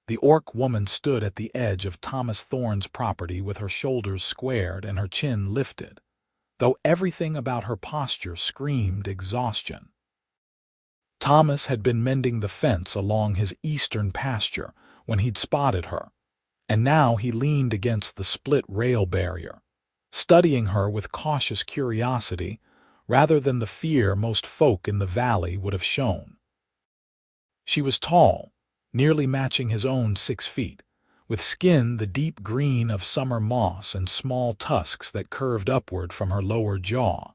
The orc woman stood at the edge of Thomas Thorne's property with her shoulders squared and her chin lifted, though everything about her posture screamed exhaustion. Thomas had been mending the fence along his eastern pasture when he'd spotted her, and now he leaned against the split rail barrier, studying her with cautious curiosity rather than the fear most folk in the valley would have shown. She was tall, nearly matching his own 6 feet, with skin the deep green of summer moss and small tusks that curved upward from her lower jaw.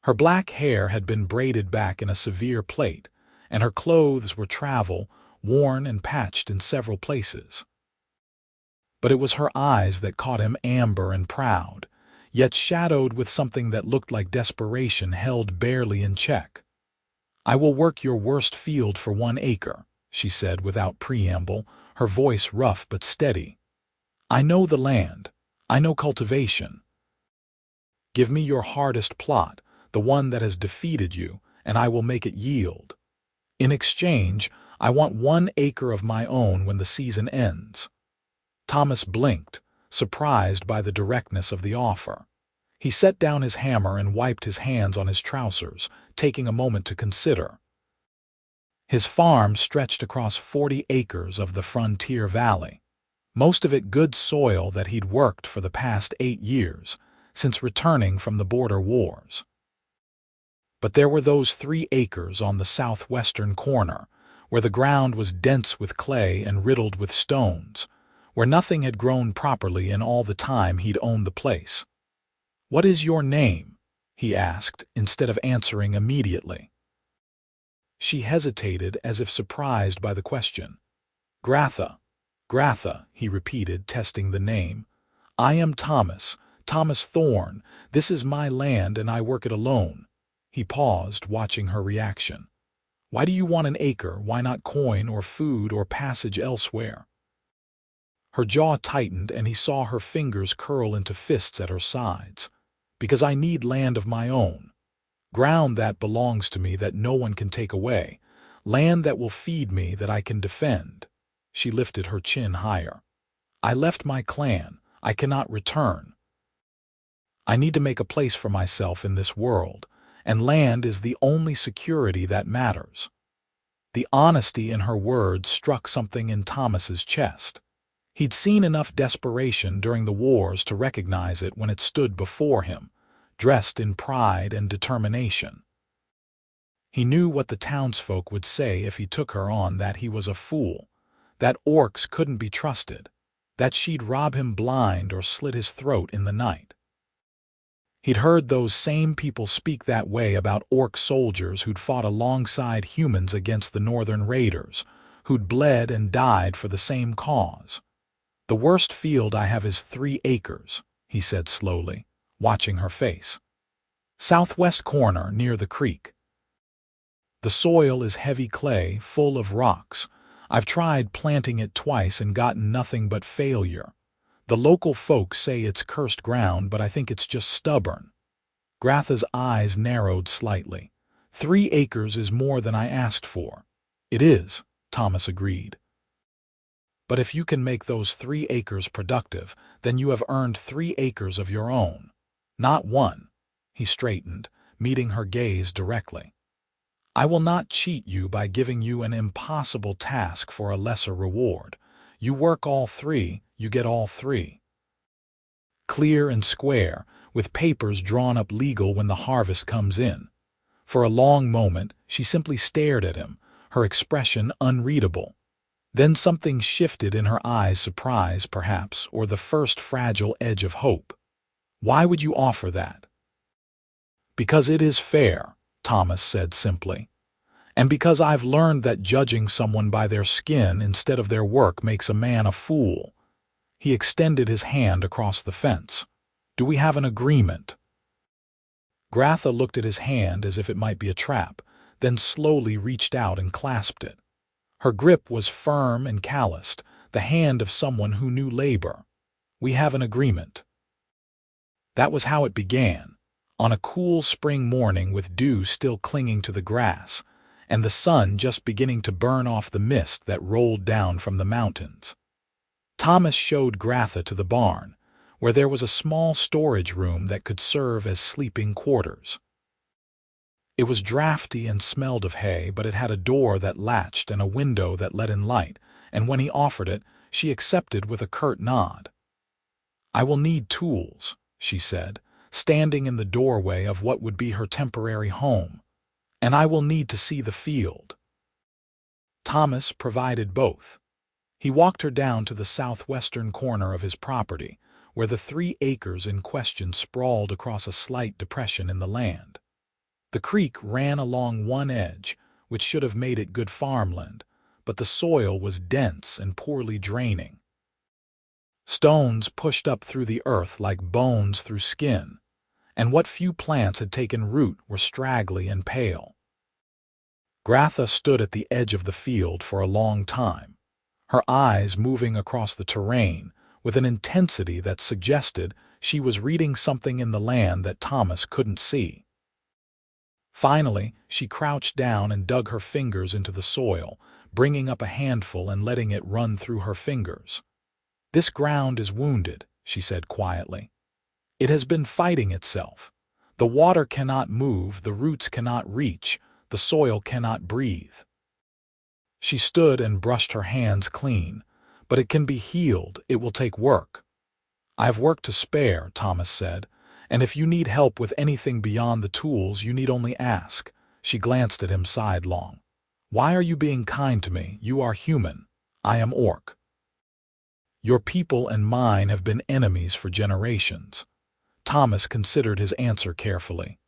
Her black hair had been braided back in a severe plait, and her clothes were travel, worn and patched in several places. But it was her eyes that caught him, amber and proud, yet shadowed with something that looked like desperation held barely in check. "I will work your worst field for 1 acre," she said without preamble, her voice rough but steady. "I know the land. I know cultivation. Give me your hardest plot, the one that has defeated you, and I will make it yield. In exchange, I want 1 acre of my own when the season ends." Thomas blinked, surprised by the directness of the offer. He set down his hammer and wiped his hands on his trousers, taking a moment to consider. His farm stretched across 40 acres of the frontier valley, most of it good soil that he'd worked for the past 8 years, since returning from the border wars. But there were those 3 acres on the southwestern corner, where the ground was dense with clay and riddled with stones, where nothing had grown properly in all the time he'd owned the place. "What is your name?" he asked, instead of answering immediately. She hesitated as if surprised by the question. "Gratha, Gratha," he repeated, testing the name. "I am Thomas Thorne. This is my land and I work it alone." He paused, watching her reaction. "Why do you want an acre? Why not coin or food or passage elsewhere?" Her jaw tightened and he saw her fingers curl into fists at her sides. "Because I need land of my own. Ground that belongs to me that no one can take away. Land that will feed me, that I can defend." She lifted her chin higher. "I left my clan. I cannot return. I need to make a place for myself in this world, and land is the only security that matters." The honesty in her words struck something in Thomas's chest. He'd seen enough desperation during the wars to recognize it when it stood before him, dressed in pride and determination. He knew what the townsfolk would say if he took her on, that he was a fool, that orcs couldn't be trusted, that she'd rob him blind or slit his throat in the night. He'd heard those same people speak that way about orc soldiers who'd fought alongside humans against the northern raiders, who'd bled and died for the same cause. "The worst field I have is 3 acres, he said slowly, watching her face. "Southwest corner, near the creek. The soil is heavy clay, full of rocks. I've tried planting it twice and gotten nothing but failure. The local folks say it's cursed ground, but I think it's just stubborn." Gratha's eyes narrowed slightly. 3 acres is more than I asked for." "It is," Thomas agreed. "But if you can make those 3 acres productive, then you have earned 3 acres of your own. Not 1. He straightened, meeting her gaze directly. "I will not cheat you by giving you an impossible task for a lesser reward. You work all 3, you get all 3. Clear and square, with papers drawn up legal when the harvest comes in." For a long moment, she simply stared at him, her expression unreadable. Then something shifted in her eyes, surprise perhaps, or the first fragile edge of hope. "Why would you offer that?" "Because it is fair," Thomas said simply. "And because I've learned that judging someone by their skin instead of their work makes a man a fool." He extended his hand across the fence. "Do we have an agreement?" Gratha looked at his hand as if it might be a trap, then slowly reached out and clasped it. Her grip was firm and calloused, the hand of someone who knew labor. "We have an agreement." That was how it began, on a cool spring morning with dew still clinging to the grass, and the sun just beginning to burn off the mist that rolled down from the mountains. Thomas showed Gratha to the barn, where there was a small storage room that could serve as sleeping quarters. It was drafty and smelled of hay, but it had a door that latched and a window that let in light, and when he offered it, she accepted with a curt nod. "I will need tools," she said, standing in the doorway of what would be her temporary home, "and I will need to see the field." Thomas provided both. He walked her down to the southwestern corner of his property, where the 3 acres in question sprawled across a slight depression in the land. The creek ran along one edge, which should have made it good farmland, but the soil was dense and poorly draining. Stones pushed up through the earth like bones through skin, and what few plants had taken root were straggly and pale. Gratha stood at the edge of the field for a long time, her eyes moving across the terrain with an intensity that suggested she was reading something in the land that Thomas couldn't see. Finally, she crouched down and dug her fingers into the soil, bringing up a handful and letting it run through her fingers. "This ground is wounded," she said quietly. "It has been fighting itself. The water cannot move, the roots cannot reach, the soil cannot breathe." She stood and brushed her hands clean. "But it can be healed. It will take work." "I have work to spare," Thomas said, "and if you need help with anything beyond the tools, you need only ask." She glanced at him sidelong. "Why are you being kind to me? You are human. I am orc. Your people and mine have been enemies for generations." Thomas considered his answer carefully.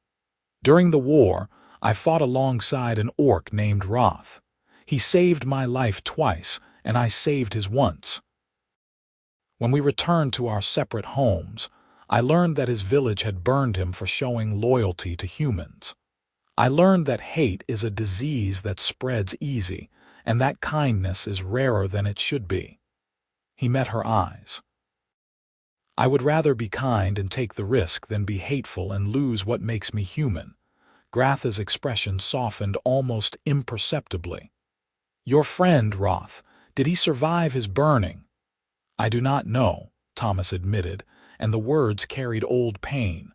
"During the war, I fought alongside an orc named Roth. He saved my life twice, and I saved his once. When we returned to our separate homes, I learned that his village had burned him for showing loyalty to humans. I learned that hate is a disease that spreads easy, and that kindness is rarer than it should be." He met her eyes. "I would rather be kind and take the risk than be hateful and lose what makes me human." Gratha's expression softened almost imperceptibly. "Your friend, Roth, did he survive his burning?" "I do not know," Thomas admitted, and the words carried old pain.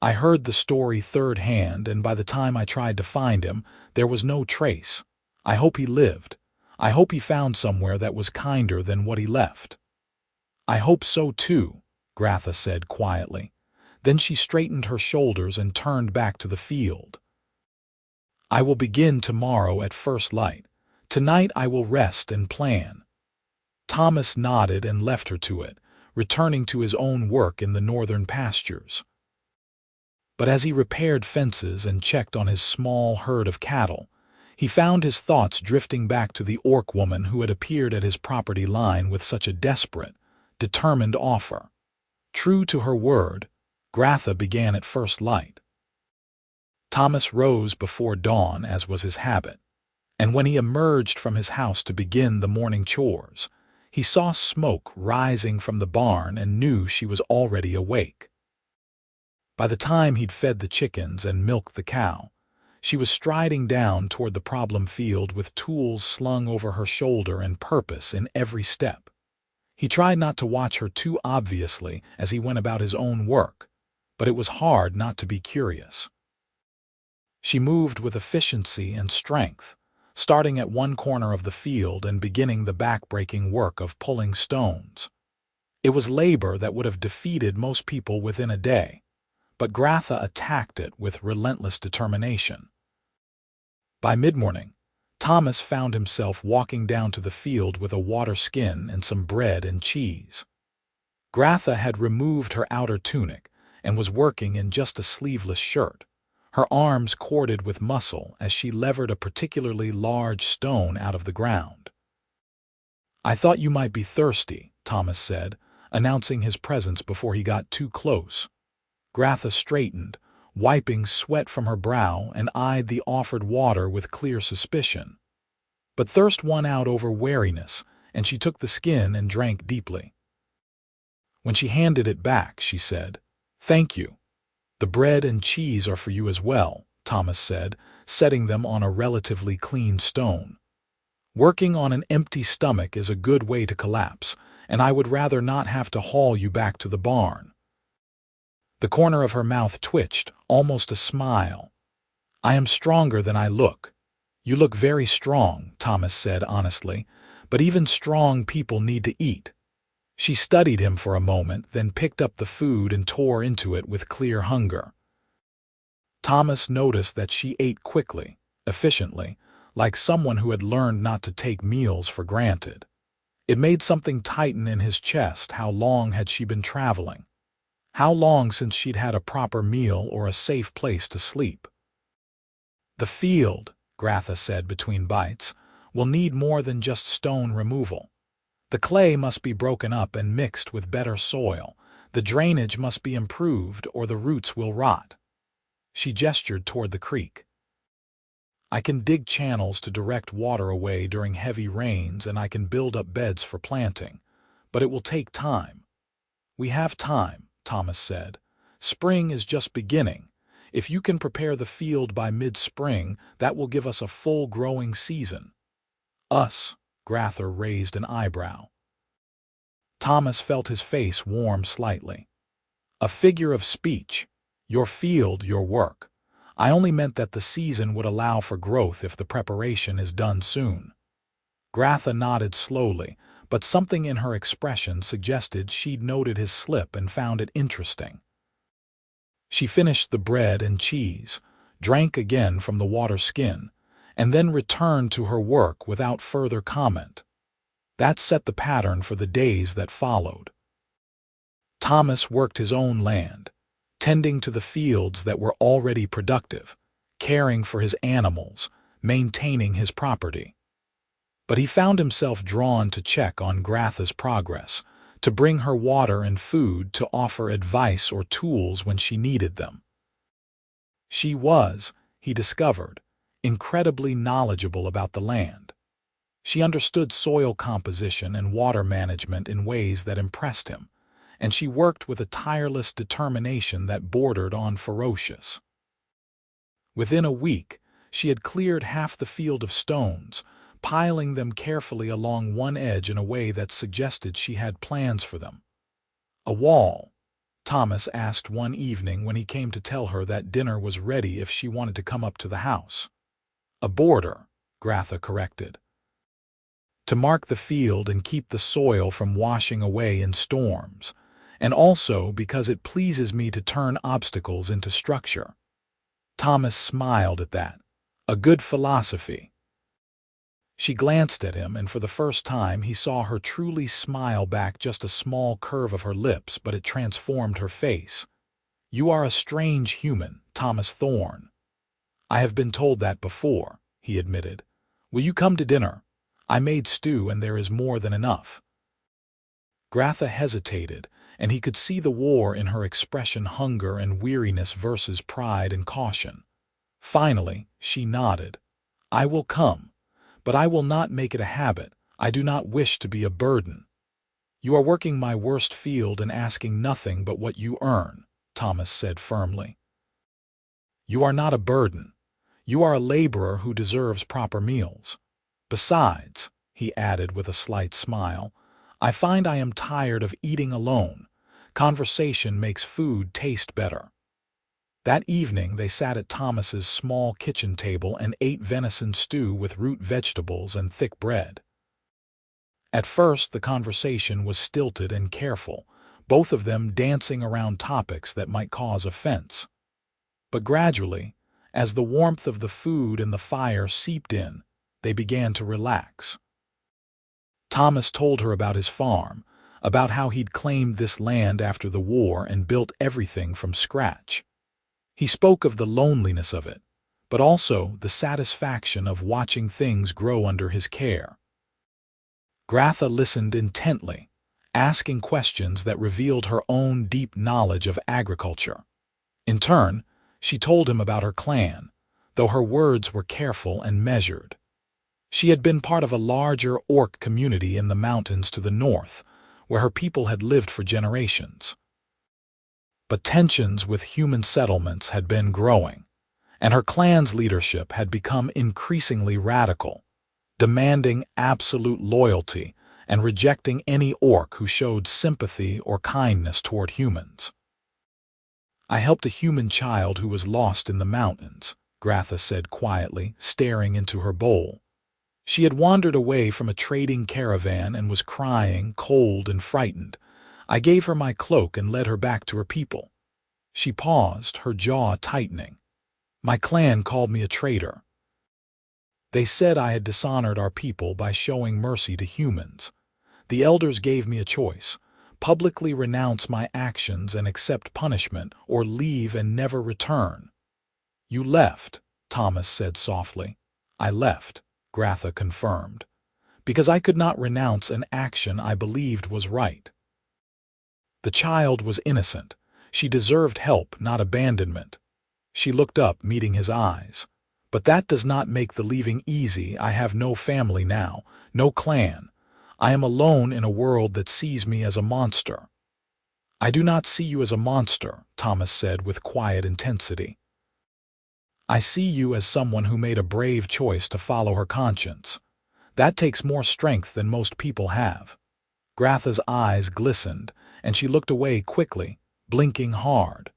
"I heard the story third hand, and by the time I tried to find him, there was no trace. I hope he lived. I hope he found somewhere that was kinder than what he left." "I hope so too," Gratha said quietly. Then she straightened her shoulders and turned back to the field. "I will begin tomorrow at first light. Tonight I will rest and plan." Thomas nodded and left her to it, returning to his own work in the northern pastures. But as he repaired fences and checked on his small herd of cattle, he found his thoughts drifting back to the orc woman who had appeared at his property line with such a desperate, determined offer. True to her word, Gratha began at first light. Thomas rose before dawn, as was his habit, and when he emerged from his house to begin the morning chores, he saw smoke rising from the barn and knew she was already awake. By the time he'd fed the chickens and milked the cow, she was striding down toward the problem field with tools slung over her shoulder and purpose in every step. He tried not to watch her too obviously as he went about his own work, but it was hard not to be curious. She moved with efficiency and strength, starting at one corner of the field and beginning the back-breaking work of pulling stones. It was labor that would have defeated most people within a day, but Gratha attacked it with relentless determination. By mid-morning, Thomas found himself walking down to the field with a water skin and some bread and cheese. Gratha had removed her outer tunic and was working in just a sleeveless shirt, her arms corded with muscle as she levered a particularly large stone out of the ground. "I thought you might be thirsty," Thomas said, announcing his presence before he got too close. Gratha straightened, wiping sweat from her brow, and eyed the offered water with clear suspicion. But thirst won out over wariness, and she took the skin and drank deeply. When she handed it back, she said, "Thank you. The bread and cheese are for you as well," Thomas said, setting them on a relatively clean stone. "Working on an empty stomach is a good way to collapse, and I would rather not have to haul you back to the barn." The corner of her mouth twitched, almost a smile. "I am stronger than I look." "You look very strong," Thomas said honestly, "but even strong people need to eat." She studied him for a moment, then picked up the food and tore into it with clear hunger. Thomas noticed that she ate quickly, efficiently, like someone who had learned not to take meals for granted. It made something tighten in his chest. How long had she been traveling? How long since she'd had a proper meal or a safe place to sleep? "The field," Gratha said between bites, "will need more than just stone removal. The clay must be broken up and mixed with better soil. The drainage must be improved or the roots will rot." She gestured toward the creek. "I can dig channels to direct water away during heavy rains, and I can build up beds for planting, but it will take time." "We have time," Thomas said. "Spring is just beginning. If you can prepare the field by mid-spring, that will give us a full growing season." "Us?" Gratha raised an eyebrow. Thomas felt his face warm slightly. "A figure of speech. Your field, your work. I only meant that the season would allow for growth if the preparation is done soon." Gratha nodded slowly, but something in her expression suggested she'd noted his slip and found it interesting. She finished the bread and cheese, drank again from the water skin, and then returned to her work without further comment. That set the pattern for the days that followed. Thomas worked his own land, tending to the fields that were already productive, caring for his animals, maintaining his property. But he found himself drawn to check on Gratha's progress, to bring her water and food, to offer advice or tools when she needed them. She was, he discovered, incredibly knowledgeable about the land. She understood soil composition and water management in ways that impressed him, and she worked with a tireless determination that bordered on ferocious. Within a week, she had cleared half the field of stones, piling them carefully along one edge in a way that suggested she had plans for them. "A wall?" Thomas asked one evening when he came to tell her that dinner was ready if she wanted to come up to the house. "A border," Gratha corrected. "To mark the field and keep the soil from washing away in storms, and also because it pleases me to turn obstacles into structure." Thomas smiled at that. "A good philosophy." She glanced at him, and for the first time he saw her truly smile back, just a small curve of her lips, but it transformed her face. "You are a strange human, Thomas Thorne." "I have been told that before," he admitted. "Will you come to dinner? I made stew and there is more than enough." Gratha hesitated, and he could see the war in her expression, hunger and weariness versus pride and caution. Finally, she nodded. "I will come. But I will not make it a habit. I do not wish to be a burden." "You are working my worst field and asking nothing but what you earn," Thomas said firmly. "You are not a burden. You are a laborer who deserves proper meals. Besides," he added with a slight smile, "I find I am tired of eating alone. Conversation makes food taste better." That evening they sat at Thomas's small kitchen table and ate venison stew with root vegetables and thick bread. At first the conversation was stilted and careful, both of them dancing around topics that might cause offense. But gradually, as the warmth of the food and the fire seeped in, they began to relax. Thomas told her about his farm, about how he'd claimed this land after the war and built everything from scratch. He spoke of the loneliness of it, but also the satisfaction of watching things grow under his care. Gratha listened intently, asking questions that revealed her own deep knowledge of agriculture. In turn, she told him about her clan, though her words were careful and measured. She had been part of a larger orc community in the mountains to the north, where her people had lived for generations. But tensions with human settlements had been growing, and her clan's leadership had become increasingly radical, demanding absolute loyalty and rejecting any orc who showed sympathy or kindness toward humans. "I helped a human child who was lost in the mountains," Gratha said quietly, staring into her bowl. She had wandered away from a trading caravan and was crying, cold and frightened. I gave her my cloak and led her back to her people. She paused, her jaw tightening. "My clan called me a traitor. They said I had dishonored our people by showing mercy to humans. The elders gave me a choice: publicly renounce my actions and accept punishment, or leave and never return." "You left," Thomas said softly. "I left," Gratha confirmed, "because I could not renounce an action I believed was right. The child was innocent. She deserved help, not abandonment." She looked up, meeting his eyes. "But that does not make the leaving easy. I have no family now, no clan. I am alone in a world that sees me as a monster." "I do not see you as a monster," Thomas said with quiet intensity. "I see you as someone who made a brave choice to follow her conscience. That takes more strength than most people have." Gratha's eyes glistened, and she looked away quickly, blinking hard.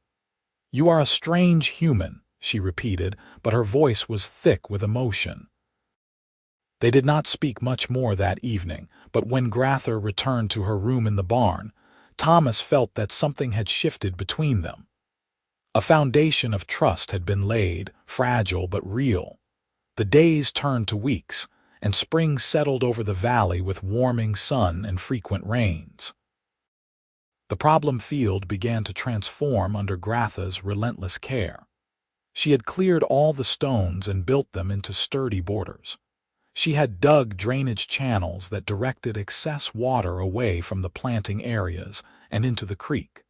"You are a strange human," she repeated, but her voice was thick with emotion. They did not speak much more that evening, but when Gratha returned to her room in the barn, Thomas felt that something had shifted between them. A foundation of trust had been laid, fragile but real. The days turned to weeks, and spring settled over the valley with warming sun and frequent rains. The problem field began to transform under Gratha's relentless care. She had cleared all the stones and built them into sturdy borders. She had dug drainage channels that directed excess water away from the planting areas and into the creek.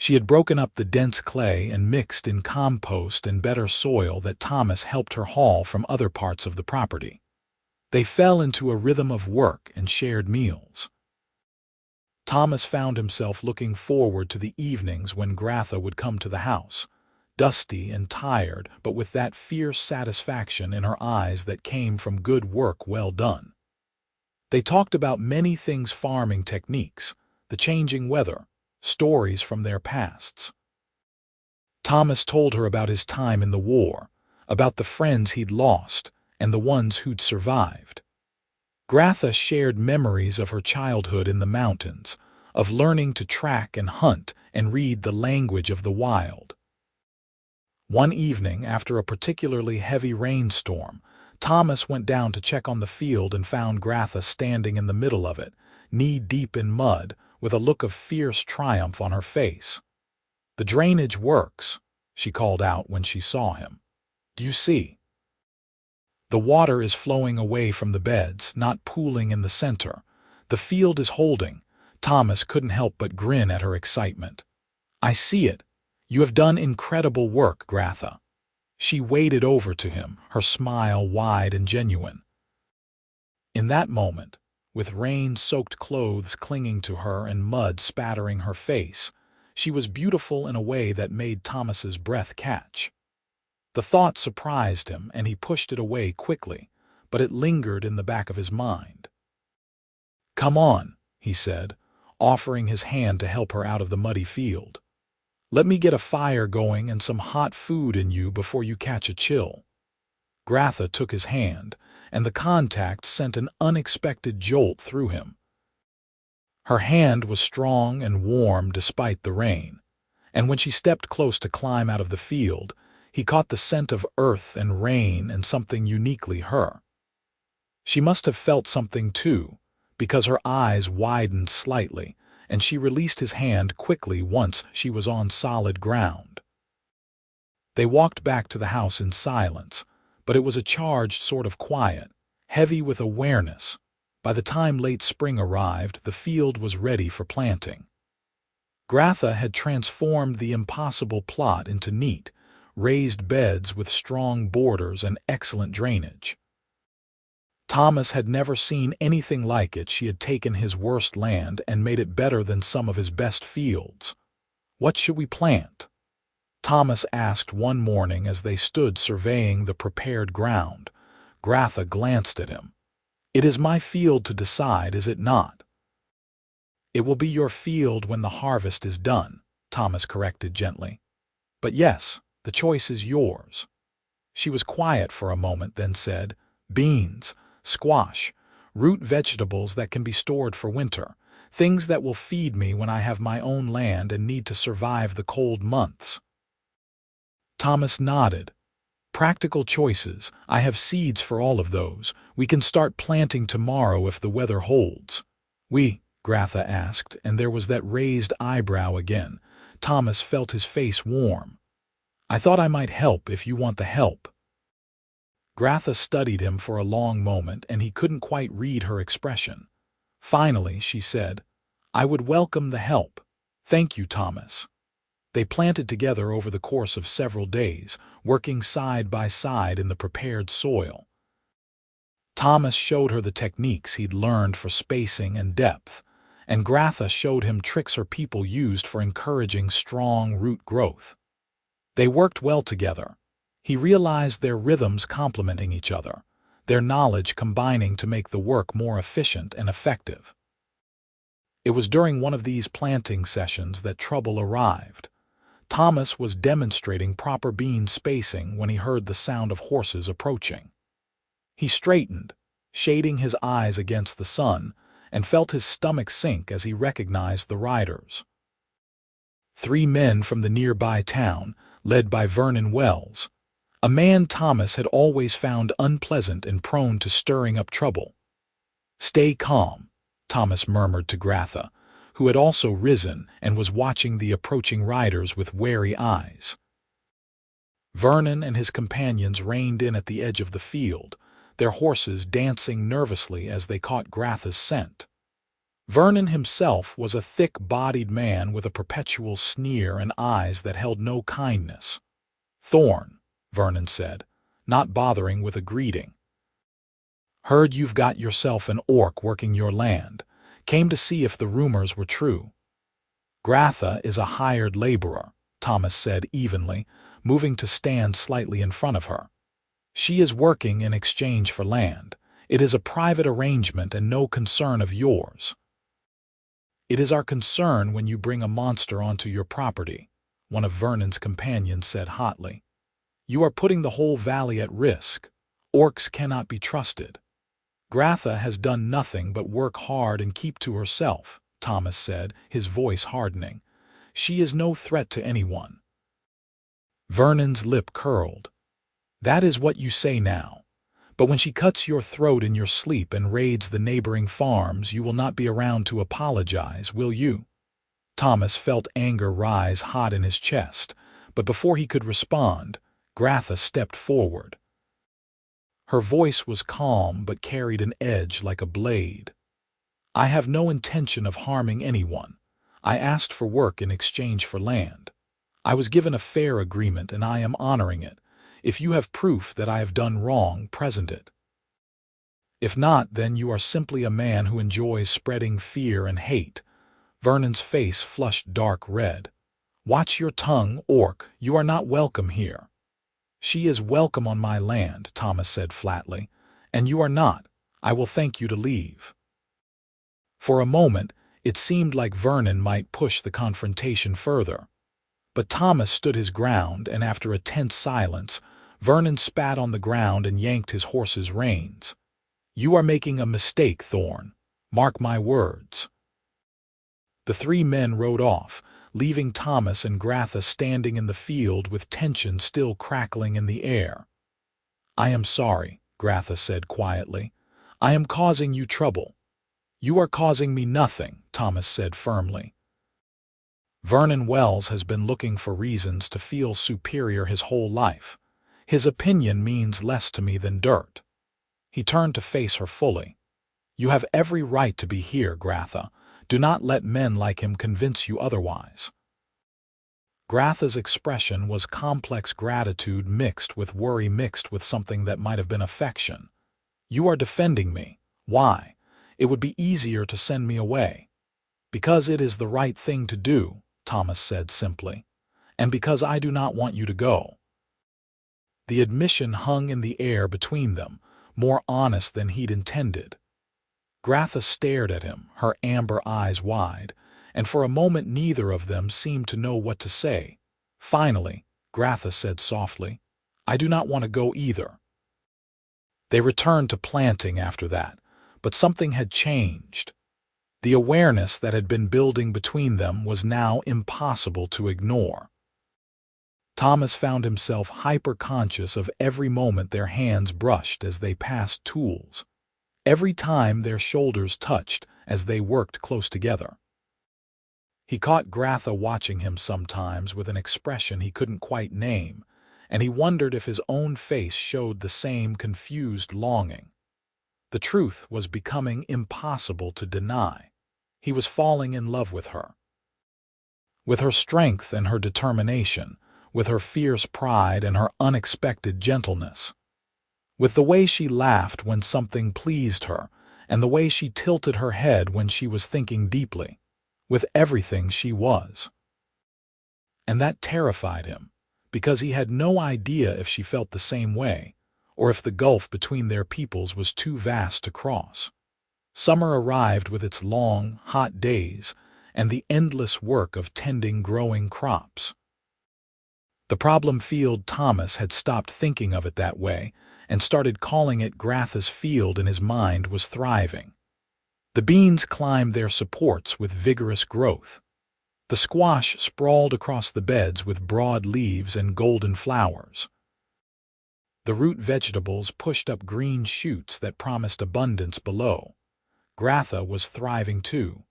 She had broken up the dense clay and mixed in compost and better soil that Thomas helped her haul from other parts of the property. They fell into a rhythm of work and shared meals. Thomas found himself looking forward to the evenings when Gratha would come to the house, dusty and tired, but with that fierce satisfaction in her eyes that came from good work well done. They talked about many things: farming techniques, the changing weather, stories from their pasts. Thomas told her about his time in the war, about the friends he'd lost and the ones who'd survived. Gratha shared memories of her childhood in the mountains, of learning to track and hunt and read the language of the wild. One evening, after a particularly heavy rainstorm, Thomas went down to check on the field and found Gratha standing in the middle of it, knee-deep in mud, with a look of fierce triumph on her face. "The drainage works," she called out when she saw him. "Do you see? The water is flowing away from the beds, not pooling in the center. The field is holding." Thomas couldn't help but grin at her excitement. "I see it. You have done incredible work, Gratha." She waded over to him, her smile wide and genuine. In that moment, with rain-soaked clothes clinging to her and mud spattering her face, she was beautiful in a way that made Thomas's breath catch. The thought surprised him, and he pushed it away quickly, but it lingered in the back of his mind. "Come on," he said, offering his hand to help her out of the muddy field. "Let me get a fire going and some hot food in you before you catch a chill." Gratha took his hand, and the contact sent an unexpected jolt through him. Her hand was strong and warm despite the rain, and when she stepped close to climb out of the field, he caught the scent of earth and rain and something uniquely her. She must have felt something too, because her eyes widened slightly, and she released his hand quickly once she was on solid ground. They walked back to the house in silence, but it was a charged sort of quiet, heavy with awareness. By the time late spring arrived, the field was ready for planting. Gratha had transformed the impossible plot into neat, raised beds with strong borders and excellent drainage. Thomas had never seen anything like it. She had taken his worst land and made it better than some of his best fields. "What should we plant?" Thomas asked one morning as they stood surveying the prepared ground. Gratha glanced at him. "It is my field to decide, is it not?" "It will be your field when the harvest is done," Thomas corrected gently. "But yes, the choice is yours." She was quiet for a moment, then said, "Beans, squash, root vegetables that can be stored for winter, things that will feed me when I have my own land and need to survive the cold months." Thomas nodded. "Practical choices. I have seeds for all of those. We can start planting tomorrow if the weather holds." Gratha asked, and there was that raised eyebrow again. Thomas felt his face warm. "I thought I might help if you want the help." Gratha studied him for a long moment, and he couldn't quite read her expression. Finally, she said, "I would welcome the help. Thank you, Thomas." They planted together over the course of several days, working side by side in the prepared soil. Thomas showed her the techniques he'd learned for spacing and depth, and Gratha showed him tricks her people used for encouraging strong root growth. They worked well together. He realized their rhythms complementing each other, their knowledge combining to make the work more efficient and effective. It was during one of these planting sessions that trouble arrived. Thomas was demonstrating proper bean spacing when he heard the sound of horses approaching. He straightened, shading his eyes against the sun, and felt his stomach sink as he recognized the riders. 3 men from the nearby town, led by Vernon Wells, a man Thomas had always found unpleasant and prone to stirring up trouble. "Stay calm," Thomas murmured to Gratha, who had also risen and was watching the approaching riders with wary eyes. Vernon and his companions reined in at the edge of the field, their horses dancing nervously as they caught Gratha's scent. Vernon himself was a thick-bodied man with a perpetual sneer and eyes that held no kindness. "Thorne," Vernon said, not bothering with a greeting. "Heard you've got yourself an orc working your land. Came to see if the rumors were true." "Gratha is a hired laborer," Thomas said evenly, moving to stand slightly in front of her. "She is working in exchange for land. It is a private arrangement and no concern of yours." "It is our concern when you bring a monster onto your property," one of Vernon's companions said hotly. "You are putting the whole valley at risk. Orcs cannot be trusted." "Gratha has done nothing but work hard and keep to herself," Thomas said, his voice hardening. "She is no threat to anyone." Vernon's lip curled. "That is what you say now. But when she cuts your throat in your sleep and raids the neighboring farms, you will not be around to apologize, will you?" Thomas felt anger rise hot in his chest, but before he could respond, Gratha stepped forward. Her voice was calm but carried an edge like a blade. "I have no intention of harming anyone. I asked for work in exchange for land. I was given a fair agreement and I am honoring it. If you have proof that I have done wrong, present it. If not, then you are simply a man who enjoys spreading fear and hate." Vernon's face flushed dark red. "Watch your tongue, orc. You are not welcome here." "She is welcome on my land," Thomas said flatly. "And you are not. I will thank you to leave." For a moment, it seemed like Vernon might push the confrontation further. But Thomas stood his ground, and after a tense silence, Vernon spat on the ground and yanked his horse's reins. "You are making a mistake, Thorne. Mark my words." The 3 men rode off, leaving Thomas and Gratha standing in the field with tension still crackling in the air. "I am sorry," Gratha said quietly. "I am causing you trouble." "You are causing me nothing," Thomas said firmly. "Vernon Wells has been looking for reasons to feel superior his whole life. His opinion means less to me than dirt." He turned to face her fully. "You have every right to be here, Gratha. Do not let men like him convince you otherwise." Gratha's expression was complex gratitude mixed with worry mixed with something that might have been affection. "You are defending me. Why? It would be easier to send me away." "Because it is the right thing to do," Thomas said simply. and because I do not want you to go." The admission hung in the air between them, more honest than he'd intended. Gratha stared at him, her amber eyes wide, and for a moment neither of them seemed to know what to say. Finally, Gratha said softly, "I do not want to go either." They returned to planting after that, but something had changed. The awareness that had been building between them was now impossible to ignore. Thomas found himself hyper-conscious of every moment their hands brushed as they passed tools, every time their shoulders touched as they worked close together. He caught Gratha watching him sometimes with an expression he couldn't quite name, and he wondered if his own face showed the same confused longing. The truth was becoming impossible to deny. He was falling in love with her. With her strength and her determination, with her fierce pride and her unexpected gentleness. With the way she laughed when something pleased her, and the way she tilted her head when she was thinking deeply. With everything she was. And that terrified him, because he had no idea if she felt the same way, or if the gulf between their peoples was too vast to cross. Summer arrived with its long, hot days, and the endless work of tending growing crops. The problem field Thomas had stopped thinking of it that way, and started calling it Gratha's field, and his mind was thriving. The beans climbed their supports with vigorous growth. The squash sprawled across the beds with broad leaves and golden flowers. The root vegetables pushed up green shoots that promised abundance below. Gratha was thriving too.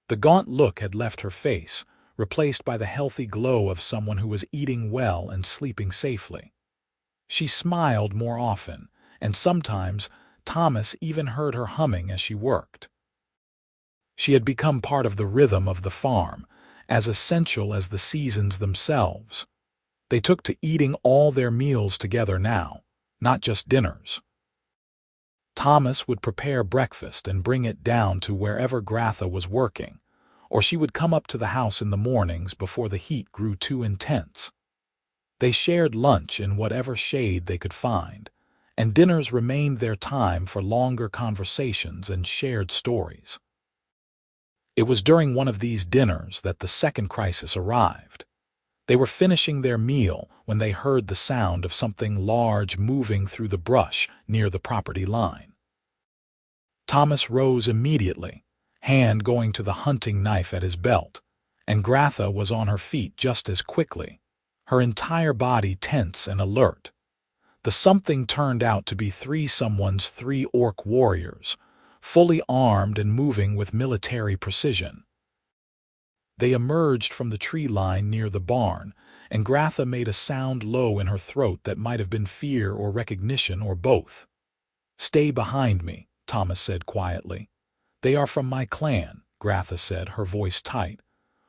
The gaunt look had left her face, replaced by the healthy glow of someone who was eating well and sleeping safely. She smiled more often, and sometimes Thomas even heard her humming as she worked. She had become part of the rhythm of the farm, as essential as the seasons themselves. They took to eating all their meals together now, not just dinners. Thomas would prepare breakfast and bring it down to wherever Gratha was working, or she would come up to the house in the mornings before the heat grew too intense. They shared lunch in whatever shade they could find, and dinners remained their time for longer conversations and shared stories. It was during one of these dinners that the second crisis arrived. They were finishing their meal when they heard the sound of something large moving through the brush near the property line. Thomas rose immediately, hand going to the hunting knife at his belt, and Gratha was on her feet just as quickly, her entire body tense and alert. The something turned out to be someone's three orc warriors, fully armed and moving with military precision. They emerged from the tree line near the barn, and Gratha made a sound low in her throat that might have been fear or recognition or both. "Stay behind me," Thomas said quietly. "They are from my clan," Gratha said, her voice tight.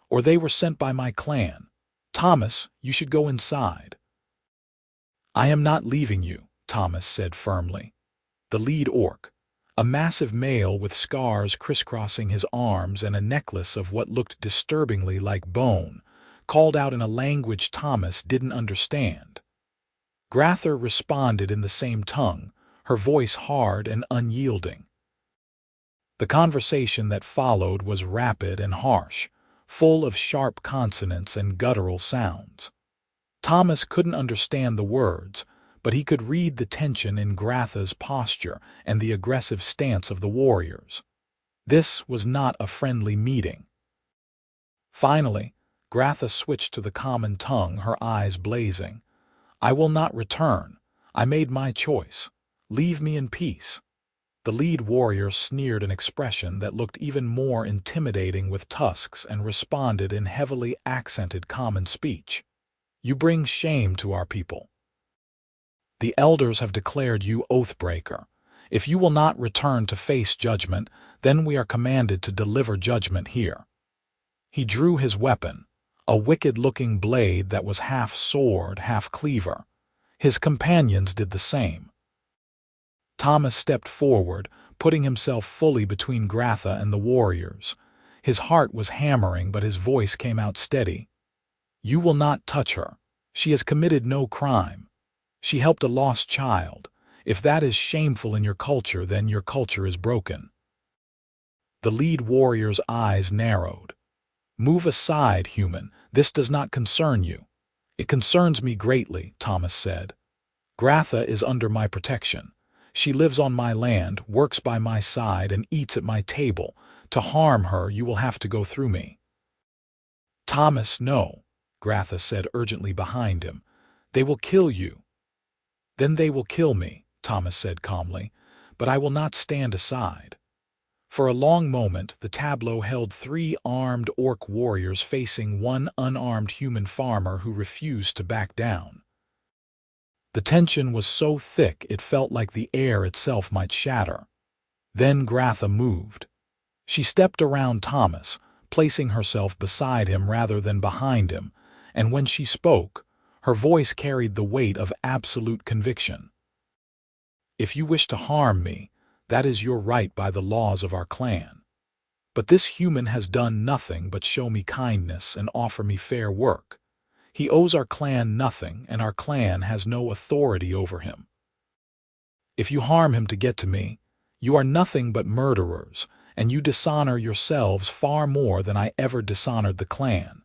"Or they were sent by my clan. Thomas, you should go inside." "I am not leaving you," Thomas said firmly. The lead orc, a massive male with scars crisscrossing his arms and a necklace of what looked disturbingly like bone, called out in a language Thomas didn't understand. Gratha responded in the same tongue, her voice hard and unyielding. The conversation that followed was rapid and harsh, full of sharp consonants and guttural sounds. Thomas couldn't understand the words, but he could read the tension in Gratha's posture and the aggressive stance of the warriors. This was not a friendly meeting. Finally, Gratha switched to the common tongue, her eyes blazing. "I will not return. I made my choice. Leave me in peace." The lead warrior sneered an expression that looked even more intimidating with tusks and responded in heavily accented common speech. "You bring shame to our people. The elders have declared you oathbreaker. If you will not return to face judgment, then we are commanded to deliver judgment here." He drew his weapon, a wicked-looking blade that was half sword, half cleaver. His companions did the same. Thomas stepped forward, putting himself fully between Gratha and the warriors. His heart was hammering, but his voice came out steady. You will not touch her. She has committed no crime. She helped a lost child. If that is shameful in your culture, then your culture is broken." The lead warrior's eyes narrowed. "Move aside, human. This does not concern you." "It concerns me greatly," Thomas said. "Gratha is under my protection. She lives on my land, works by my side, and eats at my table. To harm her, you will have to go through me." "Thomas, no," Gratha said urgently behind him. "They will kill you." "Then they will kill me," Thomas said calmly, "but I will not stand aside." For a long moment, the tableau held 3 armed orc warriors facing one unarmed human farmer who refused to back down. The tension was so thick it felt like the air itself might shatter. Then Gratha moved. She stepped around Thomas, placing herself beside him rather than behind him, and when she spoke, her voice carried the weight of absolute conviction. "If you wish to harm me, that is your right by the laws of our clan. But this human has done nothing but show me kindness and offer me fair work. He owes our clan nothing, and our clan has no authority over him. If you harm him to get to me, you are nothing but murderers, and you dishonor yourselves far more than I ever dishonored the clan."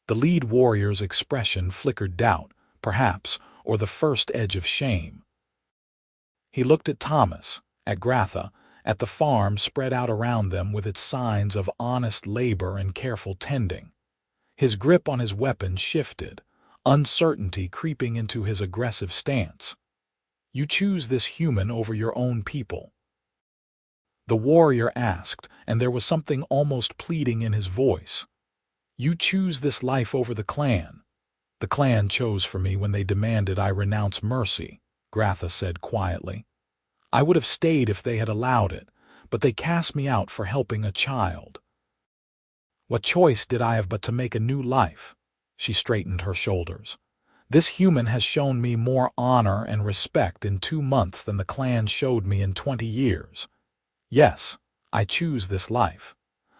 The lead warrior's expression flickered doubt, perhaps, or the first edge of shame. He looked at Thomas, at Gratha, at the farm spread out around them with its signs of honest labor and careful tending. His grip on his weapon shifted, uncertainty creeping into his aggressive stance. "You choose this human over your own people?" The warrior asked, and there was something almost pleading in his voice. "You choose this life over the clan?" "The clan chose for me when they demanded I renounce mercy," Gratha said quietly. "I would have stayed if they had allowed it, but they cast me out for helping a child. What choice did I have but to make a new life?" She straightened her shoulders. "This human has shown me more honor and respect in 2 months than the clan showed me in 20 years. Yes, I choose this life.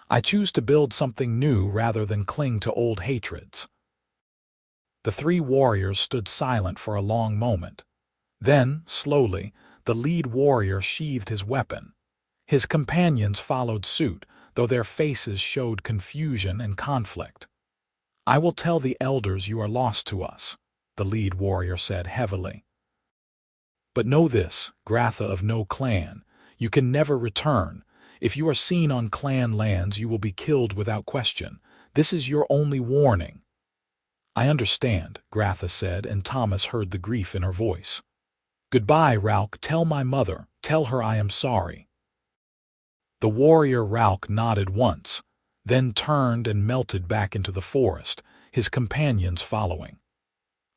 I choose to build something new rather than cling to old hatreds." The 3 warriors stood silent for a long moment. Then, slowly, the lead warrior sheathed his weapon. His companions followed suit, though their faces showed confusion and conflict. "I will tell the elders you are lost to us," the lead warrior said heavily. "But know this, Gratha of no clan, you can never return. If you are seen on clan lands, you will be killed without question. This is your only warning." "I understand," Gratha said, and Thomas heard the grief in her voice. "Goodbye, Ralk. Tell my mother. Tell her I am sorry." The warrior Ralk nodded once, then turned and melted back into the forest, his companions following.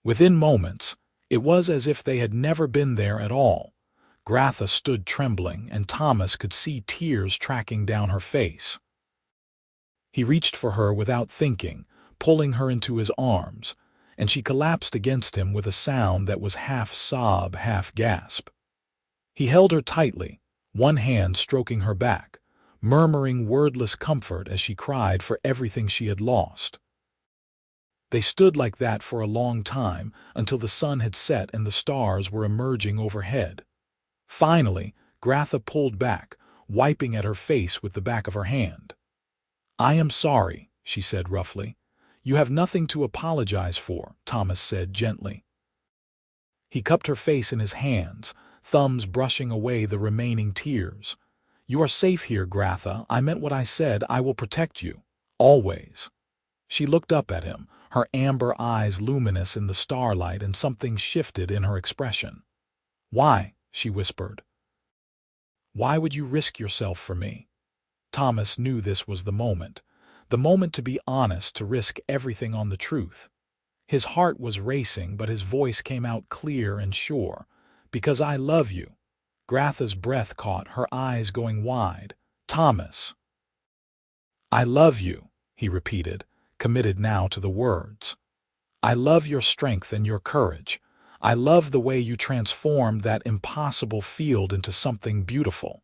Within moments, it was as if they had never been there at all. Gratha stood trembling, and Thomas could see tears tracking down her face. He reached for her without thinking, pulling her into his arms, and she collapsed against him with a sound that was half sob, half gasp. He held her tightly, one hand stroking her back, murmuring wordless comfort as she cried for everything she had lost. They stood like that for a long time, until the sun had set and the stars were emerging overhead. Finally, Gratha pulled back, wiping at her face with the back of her hand. "I am sorry," she said roughly. "You have nothing to apologize for," Thomas said gently. He cupped her face in his hands, thumbs brushing away the remaining tears. "You are safe here, Gratha. I meant what I said. I will protect you. Always." She looked up at him, her amber eyes luminous in the starlight, and something shifted in her expression. "Why?" she whispered. "Why would you risk yourself for me?" Thomas knew this was the moment to be honest, to risk everything on the truth. His heart was racing, but his voice came out clear and sure. "Because I love you." Gratha's breath caught, her eyes going wide. "Thomas." "I love you," he repeated, committed now to the words. "I love your strength and your courage. I love the way you transformed that impossible field into something beautiful.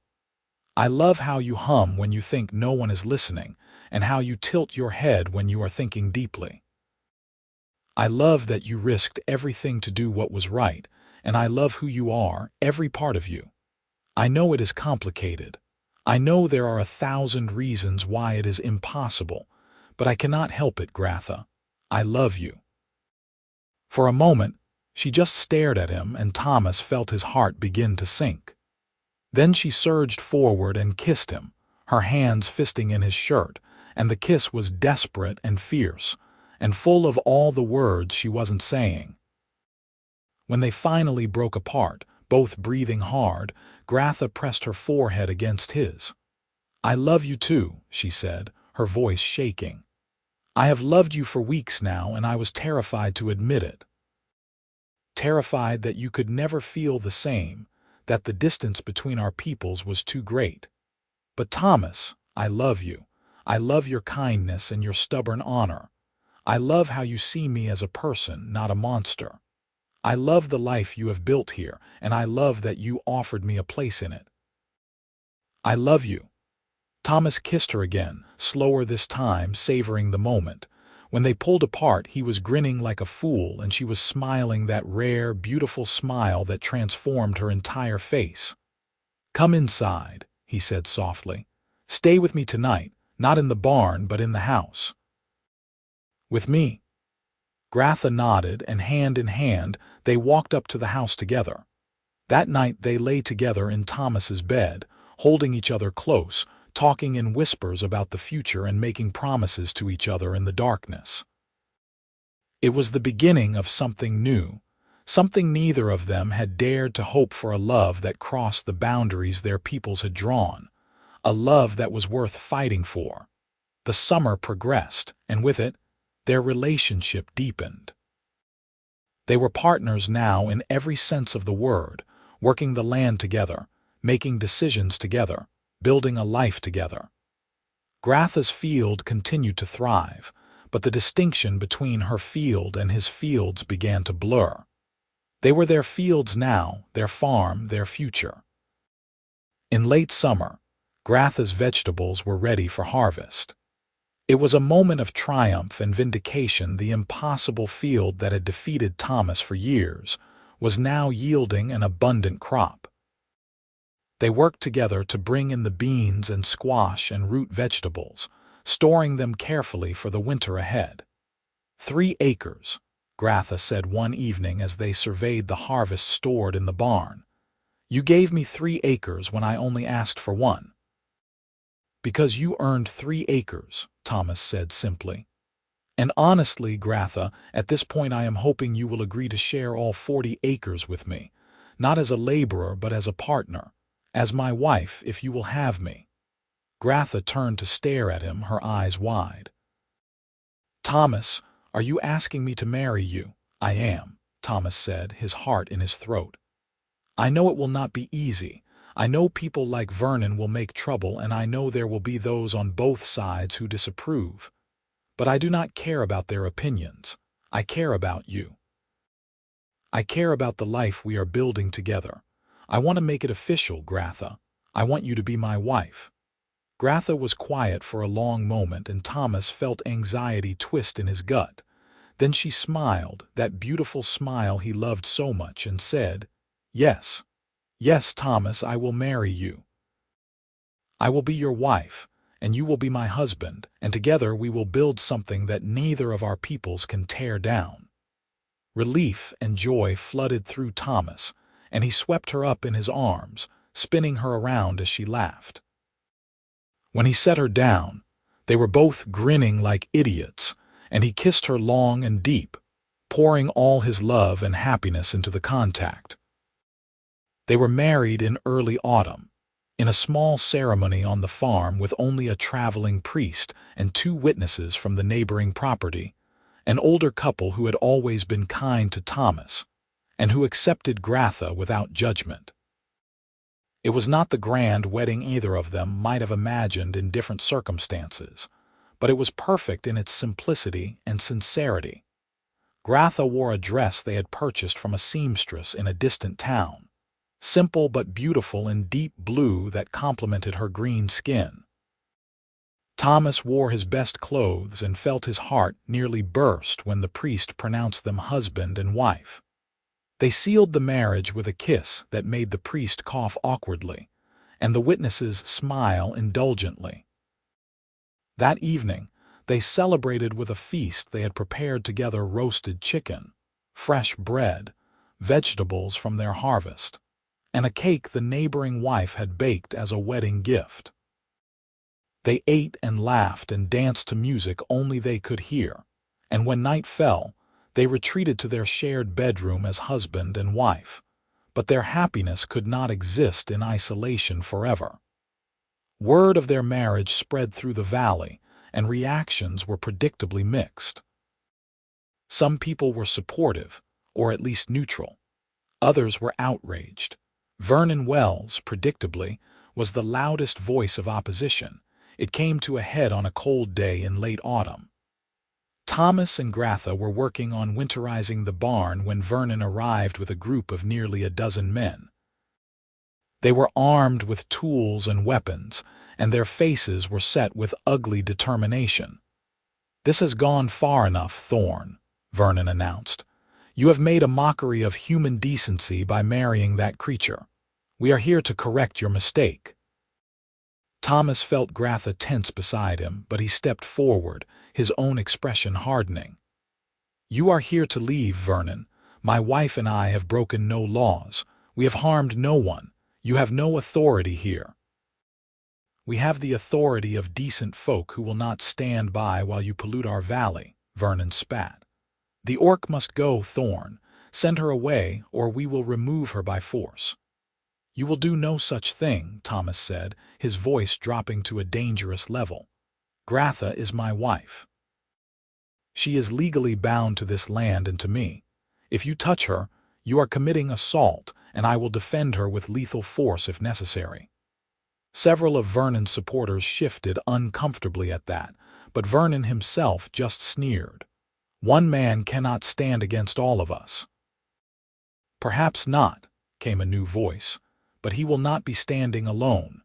I love how you hum when you think no one is listening, and how you tilt your head when you are thinking deeply." I love that you risked everything to do what was right, and I love who you are, every part of you. I know it is complicated. I know there are 1,000 reasons why it is impossible, but I cannot help it, Gratha. I love you." For a moment, she just stared at him, and Thomas felt his heart begin to sink. Then she surged forward and kissed him, her hands fisting in his shirt, and the kiss was desperate and fierce, and full of all the words she wasn't saying. When they finally broke apart, both breathing hard, Gratha pressed her forehead against his. "I love you too," she said, her voice shaking. "I have loved you for weeks now, and I was terrified to admit it. Terrified that you could never feel the same, that the distance between our peoples was too great. But Thomas, I love you. I love your kindness and your stubborn honor. I love how you see me as a person, not a monster. I love the life you have built here, and I love that you offered me a place in it. I love you." Thomas kissed her again, slower this time, savoring the moment. When they pulled apart, he was grinning like a fool, and she was smiling that rare, beautiful smile that transformed her entire face. "Come inside," he said softly. "Stay with me tonight, not in the barn, but in the house." "With me?" Gratha nodded, and hand in hand, they walked up to the house together. That night they lay together in Thomas's bed, holding each other close, talking in whispers about the future and making promises to each other in the darkness. It was the beginning of something new, something neither of them had dared to hope for, a love that crossed the boundaries their peoples had drawn, a love that was worth fighting for. The summer progressed, and with it, their relationship deepened. They were partners now in every sense of the word, working the land together, making decisions together, building a life together. Gratha's field continued to thrive, but the distinction between her field and his fields began to blur. They were their fields now, their farm, their future. In late summer, Gratha's vegetables were ready for harvest. It was a moment of triumph and vindication. The impossible field that had defeated Thomas for years was now yielding an abundant crop. They worked together to bring in the beans and squash and root vegetables, storing them carefully for the winter ahead. 3 acres, Gratha said one evening as they surveyed the harvest stored in the barn. "You gave me 3 acres when I only asked for 1. "Because you earned 3 acres, Thomas said simply. "And honestly, Gratha, at this point I am hoping you will agree to share all 40 acres with me, not as a laborer but as a partner, as my wife if you will have me." Gratha turned to stare at him, her eyes wide. "Thomas, are you asking me to marry you?" "I am," Thomas said, his heart in his throat. "I know it will not be easy. I know people like Vernon will make trouble, and I know there will be those on both sides who disapprove. But I do not care about their opinions. I care about you. I care about the life we are building together. I want to make it official, Gratha. I want you to be my wife." Gratha was quiet for a long moment, and Thomas felt anxiety twist in his gut. Then she smiled, that beautiful smile he loved so much, and said, "Yes. Yes, Thomas, I will marry you. I will be your wife, and you will be my husband, and together we will build something that neither of our peoples can tear down." Relief and joy flooded through Thomas, and he swept her up in his arms, spinning her around as she laughed. When he set her down, they were both grinning like idiots, and he kissed her long and deep, pouring all his love and happiness into the contact. They were married in early autumn, in a small ceremony on the farm with only a traveling priest and 2 witnesses from the neighboring property, an older couple who had always been kind to Thomas, and who accepted Gratha without judgment. It was not the grand wedding either of them might have imagined in different circumstances, but it was perfect in its simplicity and sincerity. Gratha wore a dress they had purchased from a seamstress in a distant town, simple but beautiful in deep blue that complemented her green skin. Thomas wore his best clothes and felt his heart nearly burst when the priest pronounced them husband and wife. They sealed the marriage with a kiss that made the priest cough awkwardly, and the witnesses smile indulgently. That evening, they celebrated with a feast. They had prepared together roasted chicken, fresh bread, vegetables from their harvest, and a cake the neighboring wife had baked as a wedding gift. They ate and laughed and danced to music only they could hear, and when night fell, they retreated to their shared bedroom as husband and wife. But their happiness could not exist in isolation forever. Word of their marriage spread through the valley, and reactions were predictably mixed. Some people were supportive, or at least neutral. Others were outraged. Vernon Wells, predictably, was the loudest voice of opposition. It came to a head on a cold day in late autumn. Thomas and Gratha were working on winterizing the barn when Vernon arrived with a group of nearly a dozen men. They were armed with tools and weapons, and their faces were set with ugly determination. "This has gone far enough, Thorne," Vernon announced. "You have made a mockery of human decency by marrying that creature. We are here to correct your mistake." Thomas felt Gratha tense beside him, but he stepped forward, his own expression hardening. "You are here to leave, Vernon. My wife and I have broken no laws. We have harmed no one. You have no authority here." "We have the authority of decent folk who will not stand by while you pollute our valley," Vernon spat. "The orc must go, Thorne. Send her away, or we will remove her by force." "You will do no such thing," Thomas said, his voice dropping to a dangerous level. "Gratha is my wife. She is legally bound to this land and to me. If you touch her, you are committing assault, and I will defend her with lethal force if necessary." Several of Vernon's supporters shifted uncomfortably at that, but Vernon himself just sneered. "One man cannot stand against all of us." "Perhaps not," came a new voice, "but he will not be standing alone."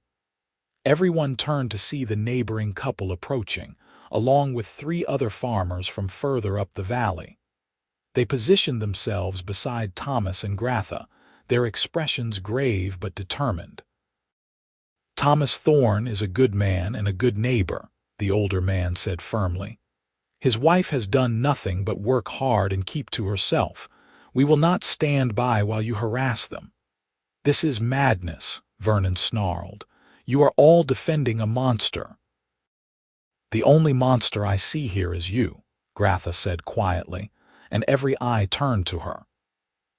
Everyone turned to see the neighboring couple approaching, along with 3 other farmers from further up the valley. They positioned themselves beside Thomas and Gratha, their expressions grave but determined. "Thomas Thorne is a good man and a good neighbor," the older man said firmly. "His wife has done nothing but work hard and keep to herself. We will not stand by while you harass them." "This is madness," Vernon snarled. "You are all defending a monster." "The only monster I see here is you," Gratha said quietly, and every eye turned to her.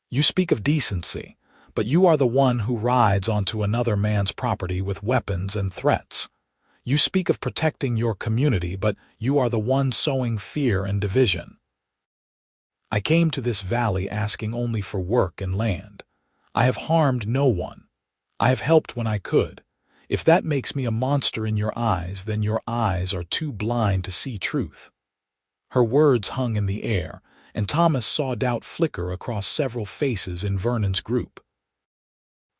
"You speak of decency, but you are the one who rides onto another man's property with weapons and threats. You speak of protecting your community, but you are the one sowing fear and division. I came to this valley asking only for work and land. I have harmed no one. I have helped when I could. If that makes me a monster in your eyes, then your eyes are too blind to see truth." Her words hung in the air, and Thomas saw doubt flicker across several faces in Vernon's group.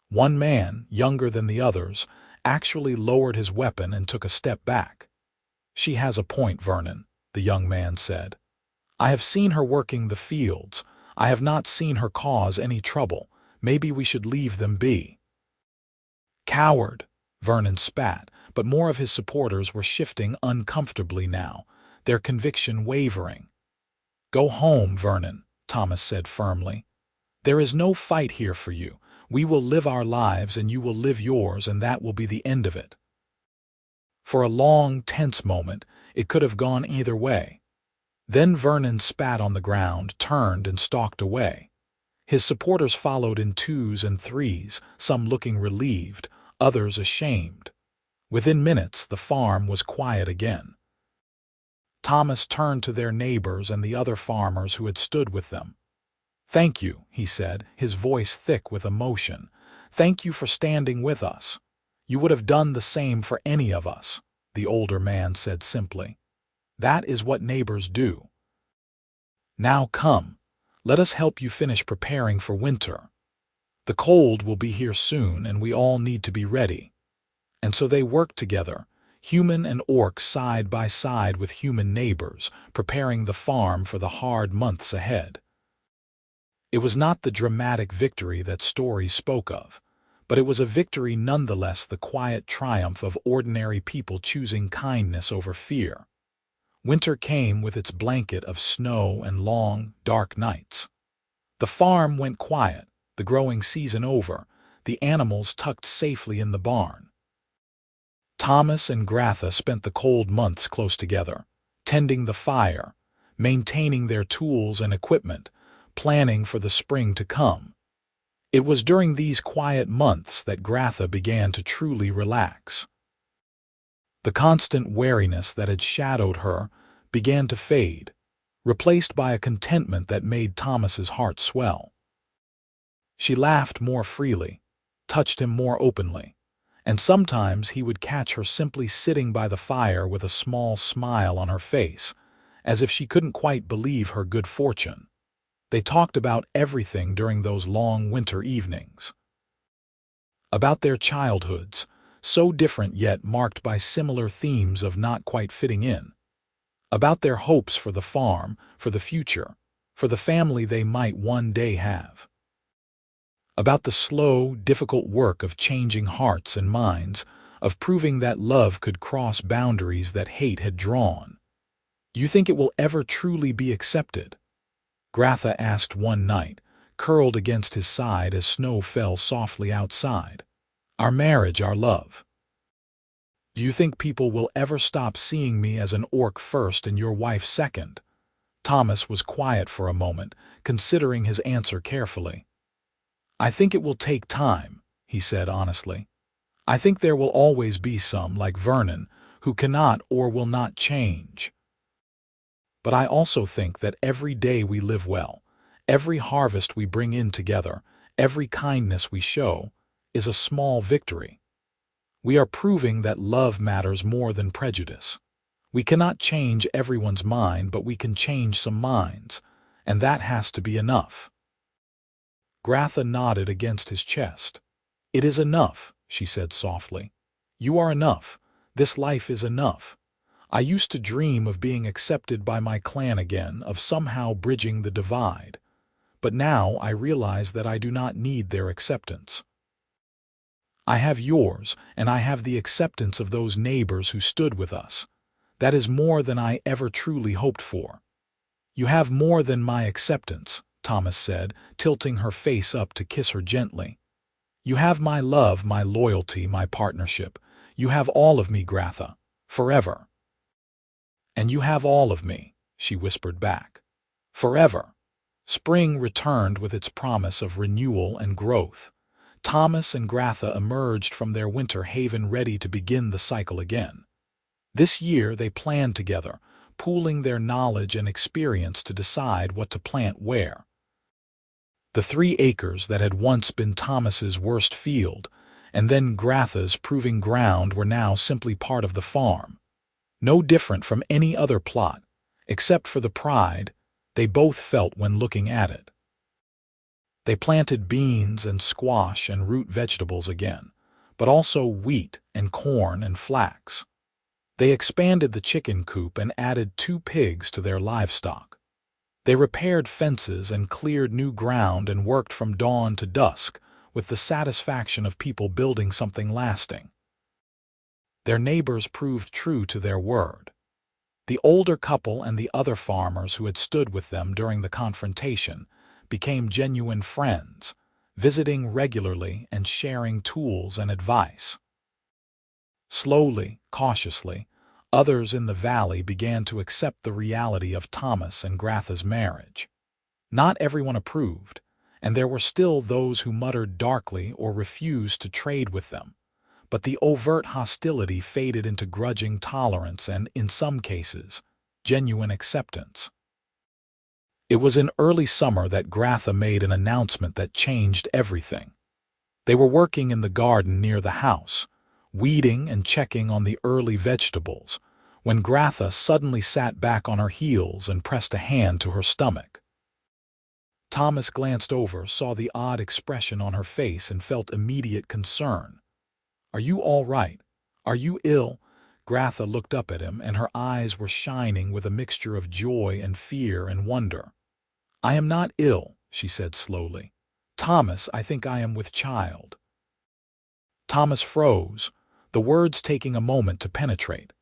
One man, younger than the others, actually lowered his weapon and took a step back. "She has a point, Vernon," the young man said. "I have seen her working the fields. I have not seen her cause any trouble. Maybe we should leave them be." "Coward," Vernon spat, but more of his supporters were shifting uncomfortably now, their conviction wavering. "Go home, Vernon," Thomas said firmly. "There is no fight here for you. We will live our lives and you will live yours, and that will be the end of it." For a long, tense moment, it could have gone either way. Then Vernon spat on the ground, turned, and stalked away. His supporters followed in 2s and 3s, some looking relieved, others ashamed. Within minutes, the farm was quiet again. Thomas turned to their neighbors and the other farmers who had stood with them. "Thank you," he said, his voice thick with emotion. "Thank you for standing with us. You would have done the same for any of us," the older man said simply. "That is what neighbors do. Now come, let us help you finish preparing for winter. The cold will be here soon, and we all need to be ready." And so they worked together, Human and orc side by side with human neighbors, preparing the farm for the hard months ahead. It was not the dramatic victory that stories spoke of, but it was a victory nonetheless, the quiet triumph of ordinary people choosing kindness over fear. Winter came with its blanket of snow and long, dark nights. The farm went quiet, the growing season over, the animals tucked safely in the barn. Thomas and Gratha spent the cold months close together, tending the fire, maintaining their tools and equipment, planning for the spring to come. It was during these quiet months that Gratha began to truly relax. The constant wariness that had shadowed her began to fade, replaced by a contentment that made Thomas's heart swell. She laughed more freely, touched him more openly, and sometimes he would catch her simply sitting by the fire with a small smile on her face, as if she couldn't quite believe her good fortune. They talked about everything during those long winter evenings. About their childhoods, so different yet marked by similar themes of not quite fitting in. About their hopes for the farm, for the future, for the family they might one day have. About the slow, difficult work of changing hearts and minds, of proving that love could cross boundaries that hate had drawn. "You think it will ever truly be accepted?" Gratha asked one night, curled against his side as snow fell softly outside. "Our marriage, our love. Do you think people will ever stop seeing me as an orc first and your wife second?" Thomas was quiet for a moment, considering his answer carefully. "I think it will take time," he said honestly. "I think there will always be some, like Vernon, who cannot or will not change. But I also think that every day we live well, every harvest we bring in together, every kindness we show, is a small victory. We are proving that love matters more than prejudice. We cannot change everyone's mind, but we can change some minds, and that has to be enough." Gratha nodded against his chest. "It is enough," she said softly. "You are enough. This life is enough. I used to dream of being accepted by my clan again, of somehow bridging the divide. But now I realize that I do not need their acceptance. I have yours, and I have the acceptance of those neighbors who stood with us. That is more than I ever truly hoped for." "You have more than my acceptance," Thomas said, tilting her face up to kiss her gently. "You have my love, my loyalty, my partnership. You have all of me, Gratha, forever." "And you have all of me," she whispered back. "Forever." Spring returned with its promise of renewal and growth. Thomas and Gratha emerged from their winter haven ready to begin the cycle again. This year they planned together, pooling their knowledge and experience to decide what to plant where. The 3 acres that had once been Thomas's worst field, and then Gratha's proving ground, were now simply part of the farm. No different from any other plot, except for the pride they both felt when looking at it. They planted beans and squash and root vegetables again, but also wheat and corn and flax. They expanded the chicken coop and added 2 pigs to their livestock. They repaired fences and cleared new ground and worked from dawn to dusk with the satisfaction of people building something lasting. Their neighbors proved true to their word. The older couple and the other farmers who had stood with them during the confrontation became genuine friends, visiting regularly and sharing tools and advice. Slowly, cautiously, others in the valley began to accept the reality of Thomas and Gratha's marriage. Not everyone approved, and there were still those who muttered darkly or refused to trade with them. But the overt hostility faded into grudging tolerance and, in some cases, genuine acceptance. It was in early summer that Gratha made an announcement that changed everything. They were working in the garden near the house, weeding and checking on the early vegetables, when Gratha suddenly sat back on her heels and pressed a hand to her stomach. Thomas glanced over, saw the odd expression on her face, and felt immediate concern. "Are you all right? Are you ill?" Gratha looked up at him, and her eyes were shining with a mixture of joy and fear and wonder. "I am not ill," she said slowly. "Thomas, I think I am with child." Thomas froze, the words taking a moment to penetrate.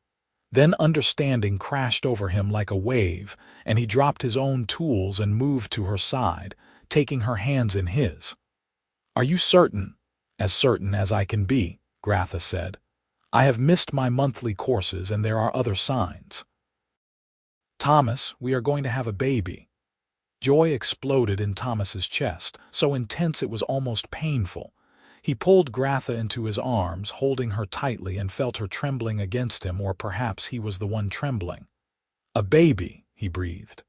Then understanding crashed over him like a wave, and he dropped his own tools and moved to her side, taking her hands in his. "Are you certain?" "As certain as I can be," Gratha said. "I have missed my monthly courses, and there are other signs." "Thomas, we are going to have a baby." Joy exploded in Thomas's chest, so intense it was almost painful. He pulled Gratha into his arms, holding her tightly, and felt her trembling against him, or perhaps he was the one trembling. "A baby," he breathed.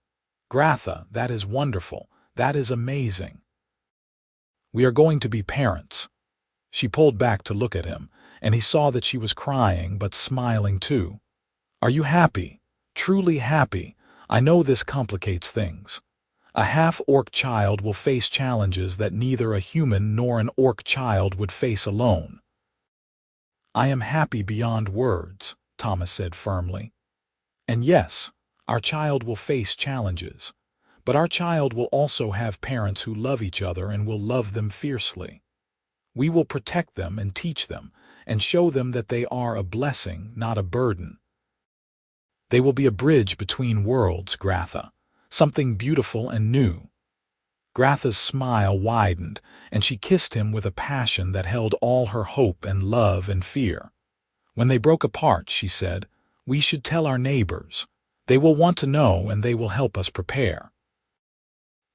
"Gratha, that is wonderful. That is amazing." "We are going to be parents." She pulled back to look at him, and he saw that she was crying but smiling too. "Are you happy? Truly happy? I know this complicates things. A half-orc child will face challenges that neither a human nor an orc child would face alone." "I am happy beyond words," Thomas said firmly. "And yes, our child will face challenges, but our child will also have parents who love each other and will love them fiercely. We will protect them and teach them, and show them that they are a blessing, not a burden. They will be a bridge between worlds, Gratha, something beautiful and new." Gratha's smile widened, and she kissed him with a passion that held all her hope and love and fear. When they broke apart, she said, "We should tell our neighbors. They will want to know, and they will help us prepare."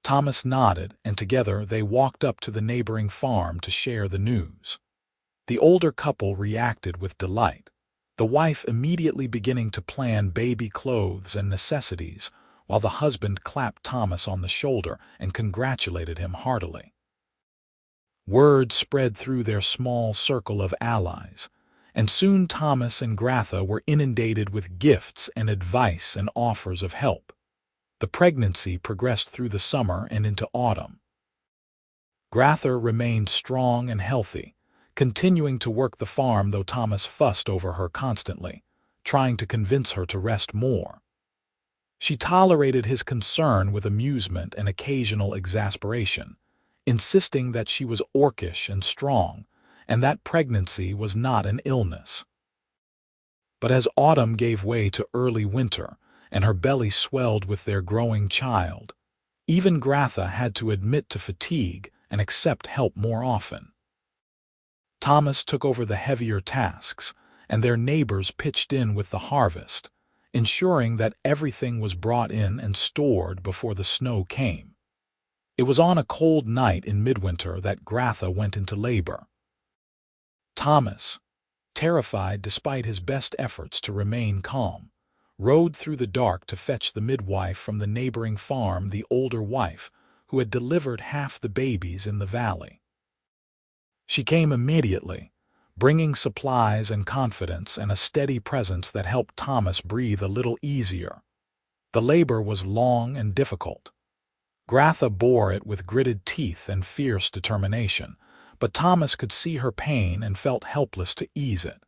Thomas nodded, and together they walked up to the neighboring farm to share the news. The older couple reacted with delight, the wife immediately beginning to plan baby clothes and necessities, while the husband clapped Thomas on the shoulder and congratulated him heartily. Word spread through their small circle of allies, and soon Thomas and Gratha were inundated with gifts and advice and offers of help. The pregnancy progressed through the summer and into autumn. Gratha remained strong and healthy, continuing to work the farm, though Thomas fussed over her constantly, trying to convince her to rest more. She tolerated his concern with amusement and occasional exasperation, insisting that she was orcish and strong, and that pregnancy was not an illness. But as autumn gave way to early winter, and her belly swelled with their growing child, even Gratha had to admit to fatigue and accept help more often. Thomas took over the heavier tasks, and their neighbors pitched in with the harvest, ensuring that everything was brought in and stored before the snow came. It was on a cold night in midwinter that Gratha went into labor. Thomas, terrified despite his best efforts to remain calm, rode through the dark to fetch the midwife from the neighboring farm, the older wife, who had delivered half the babies in the valley. She came immediately, bringing supplies and confidence and a steady presence that helped Thomas breathe a little easier. The labor was long and difficult. Gratha bore it with gritted teeth and fierce determination, but Thomas could see her pain and felt helpless to ease it.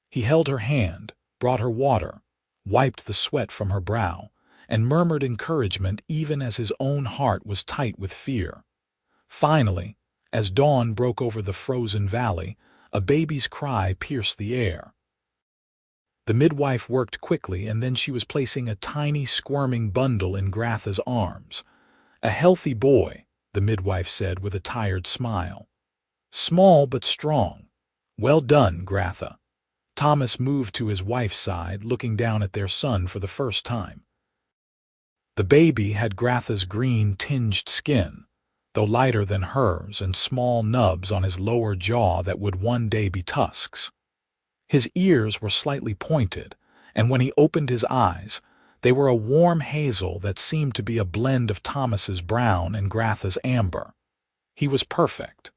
He held her hand, brought her water, wiped the sweat from her brow, and murmured encouragement even as his own heart was tight with fear. Finally, as dawn broke over the frozen valley, a baby's cry pierced the air. The midwife worked quickly, and then she was placing a tiny, squirming bundle in Gratha's arms. "A healthy boy," the midwife said with a tired smile. "Small but strong. Well done, Gratha." Thomas moved to his wife's side, looking down at their son for the first time. The baby had Gratha's green-tinged skin, though lighter than hers, and small nubs on his lower jaw that would one day be tusks. His ears were slightly pointed, and when he opened his eyes, they were a warm hazel that seemed to be a blend of Thomas's brown and Gratha's amber. He was perfect.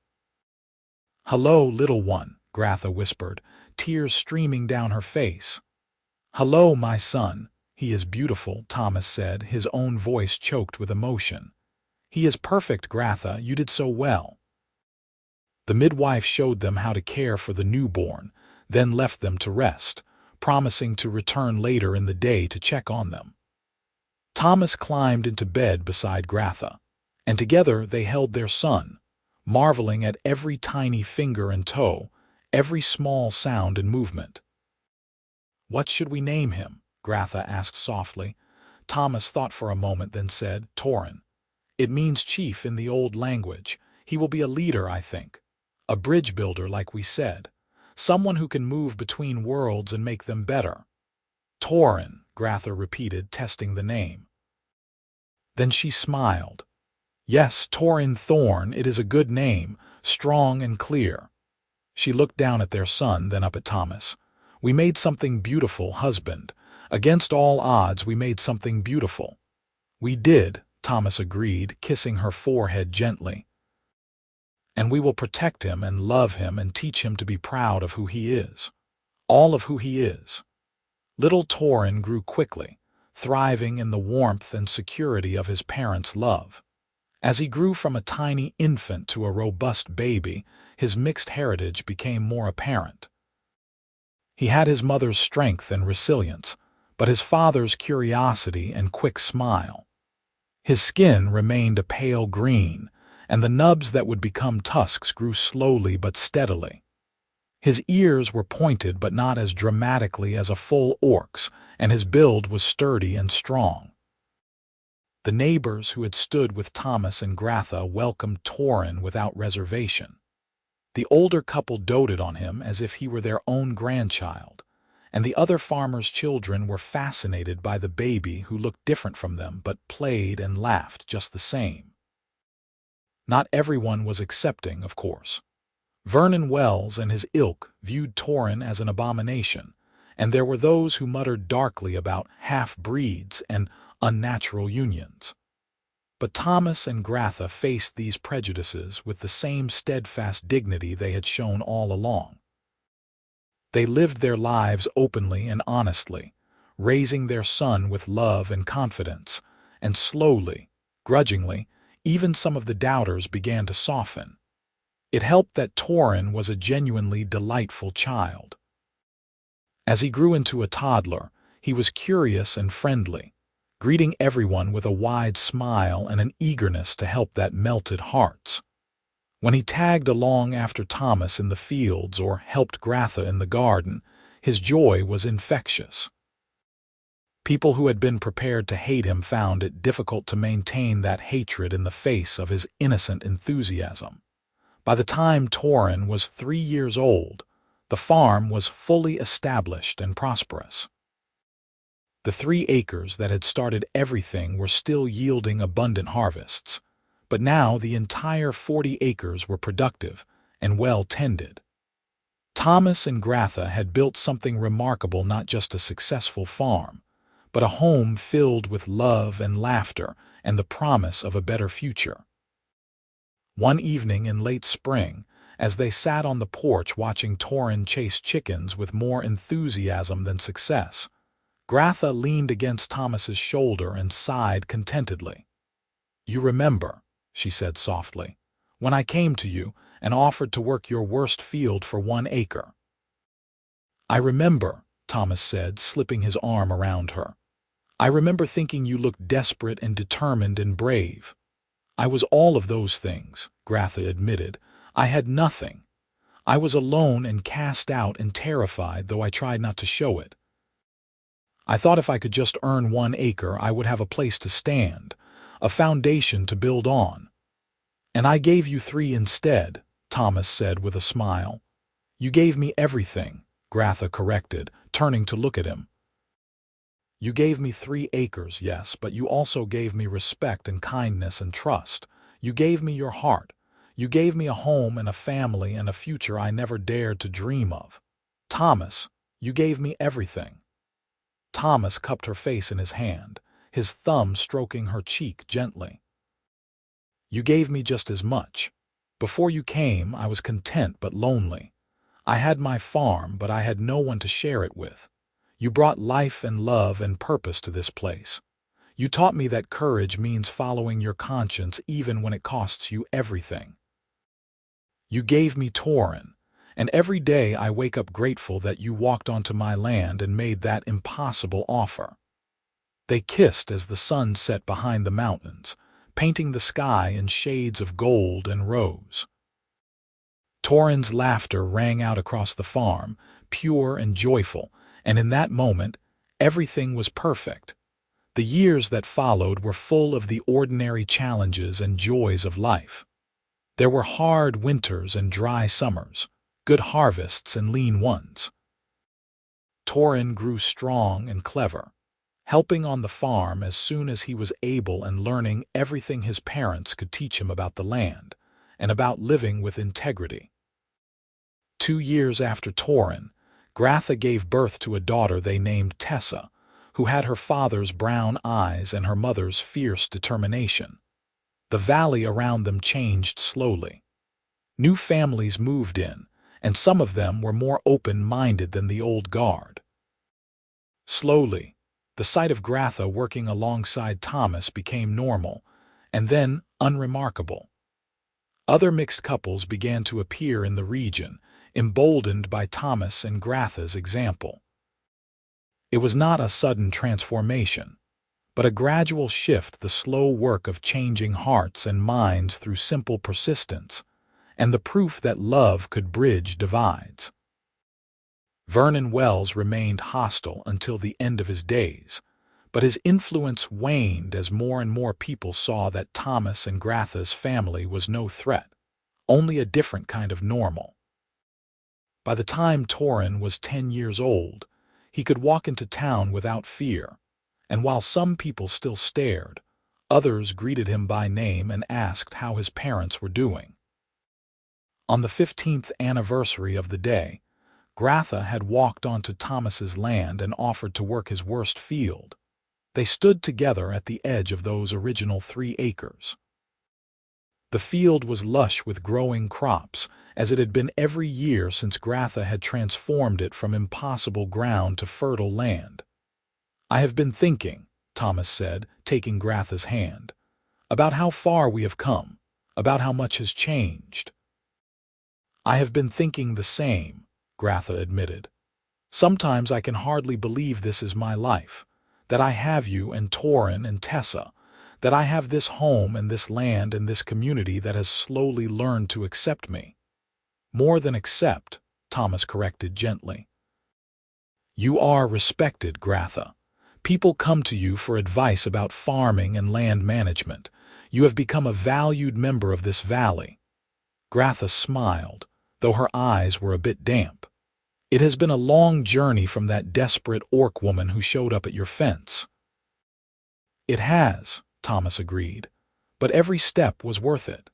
"Hello, little one," Gratha whispered, tears streaming down her face. "Hello, my son. He is beautiful," Thomas said, his own voice choked with emotion. "He is perfect, Gratha. You did so well." The midwife showed them how to care for the newborn, then left them to rest, promising to return later in the day to check on them. Thomas climbed into bed beside Gratha, and together they held their son, marveling at every tiny finger and toe, every small sound and movement. "What should we name him?" Gratha asked softly. Thomas thought for a moment, then said, "Thorne. It means chief in the old language. He will be a leader, I think. A bridge builder, like we said. Someone who can move between worlds and make them better." "Thorne," Gratha repeated, testing the name. Then she smiled. "Yes, Thorne Thorne, it is a good name, strong and clear." She looked down at their son, then up at Thomas. "We made something beautiful, husband. Against all odds, we made something beautiful." "We did," Thomas agreed, kissing her forehead gently. "And we will protect him and love him and teach him to be proud of who he is. All of who he is." Little Thorne grew quickly, thriving in the warmth and security of his parents' love. As he grew from a tiny infant to a robust baby, his mixed heritage became more apparent. He had his mother's strength and resilience, but his father's curiosity and quick smile. His skin remained a pale green, and the nubs that would become tusks grew slowly but steadily. His ears were pointed but not as dramatically as a full orc's, and his build was sturdy and strong. The neighbors who had stood with Thomas and Gratha welcomed Thorne without reservation. The older couple doted on him as if he were their own grandchild, and the other farmers' children were fascinated by the baby who looked different from them but played and laughed just the same. Not everyone was accepting, of course. Vernon Wells and his ilk viewed Thorne as an abomination, and there were those who muttered darkly about half-breeds and unnatural unions. But Thomas and Gratha faced these prejudices with the same steadfast dignity they had shown all along. They lived their lives openly and honestly, raising their son with love and confidence, and slowly, grudgingly, even some of the doubters began to soften. It helped that Thorne was a genuinely delightful child. As he grew into a toddler, he was curious and friendly, greeting everyone with a wide smile and an eagerness to help that melted hearts. When he tagged along after Thomas in the fields or helped Gratha in the garden, his joy was infectious. People who had been prepared to hate him found it difficult to maintain that hatred in the face of his innocent enthusiasm. By the time Thorne was 3 years old, the farm was fully established and prosperous. The 3 acres that had started everything were still yielding abundant harvests, but now the entire 40 acres were productive and well tended. Thomas and Gratha had built something remarkable, not just a successful farm, but a home filled with love and laughter and the promise of a better future. One evening in late spring, as they sat on the porch watching Thorne chase chickens with more enthusiasm than success, Gratha leaned against Thomas's shoulder and sighed contentedly. "You remember," she said softly, "when I came to you and offered to work your worst field for 1 acre. "I remember," Thomas said, slipping his arm around her. "I remember thinking you looked desperate and determined and brave." "I was all of those things," Gratha admitted. "I had nothing. I was alone and cast out and terrified, though I tried not to show it. I thought if I could just earn 1 acre, I would have a place to stand, a foundation to build on." "And I gave you 3 instead," Thomas said with a smile. "You gave me everything," Gratha corrected, turning to look at him. "You gave me 3 acres, yes, but you also gave me respect and kindness and trust. You gave me your heart. You gave me a home and a family and a future I never dared to dream of. Thomas, you gave me everything." Thomas cupped her face in his hand, his thumb stroking her cheek gently. "You gave me just as much. Before you came, I was content but lonely. I had my farm, but I had no one to share it with. You brought life and love and purpose to this place. You taught me that courage means following your conscience even when it costs you everything. You gave me Thorne, and every day I wake up grateful that you walked onto my land and made that impossible offer." They kissed as the sun set behind the mountains, painting the sky in shades of gold and rose. Thorin's laughter rang out across the farm, pure and joyful, and in that moment, everything was perfect. The years that followed were full of the ordinary challenges and joys of life. There were hard winters and dry summers, good harvests and lean ones. Thorin grew strong and clever, helping on the farm as soon as he was able and learning everything his parents could teach him about the land and about living with integrity. 2 years after Thorin, Gratha gave birth to a daughter they named Tessa, who had her father's brown eyes and her mother's fierce determination. The valley around them changed slowly. New families moved in, and some of them were more open-minded than the old guard. Slowly, the sight of Gratha working alongside Thomas became normal, and then unremarkable. Other mixed couples began to appear in the region, emboldened by Thomas and Gratha's example. It was not a sudden transformation, but a gradual shift, the slow work of changing hearts and minds through simple persistence, and the proof that love could bridge divides. Vernon Wells remained hostile until the end of his days, but his influence waned as more and more people saw that Thomas and Gratha's family was no threat, only a different kind of normal. By the time Thorin was 10 years old, he could walk into town without fear, and while some people still stared, others greeted him by name and asked how his parents were doing. On the 15th anniversary of the day, Gratha had walked onto Thomas's land and offered to work his worst field. They stood together at the edge of those original 3 acres. The field was lush with growing crops, as it had been every year since Gratha had transformed it from impossible ground to fertile land. "I have been thinking," Thomas said, taking Gratha's hand, "about how far we have come, about how much has changed." "I have been thinking the same," Gratha admitted. "Sometimes I can hardly believe this is my life, that I have you and Thorin and Tessa, that I have this home and this land and this community that has slowly learned to accept me." "More than accept," Thomas corrected gently. "You are respected, Gratha. People come to you for advice about farming and land management. You have become a valued member of this valley." Gratha smiled, though her eyes were a bit damp. "It has been a long journey from that desperate orc woman who showed up at your fence." "It has," Thomas agreed, "but every step was worth it."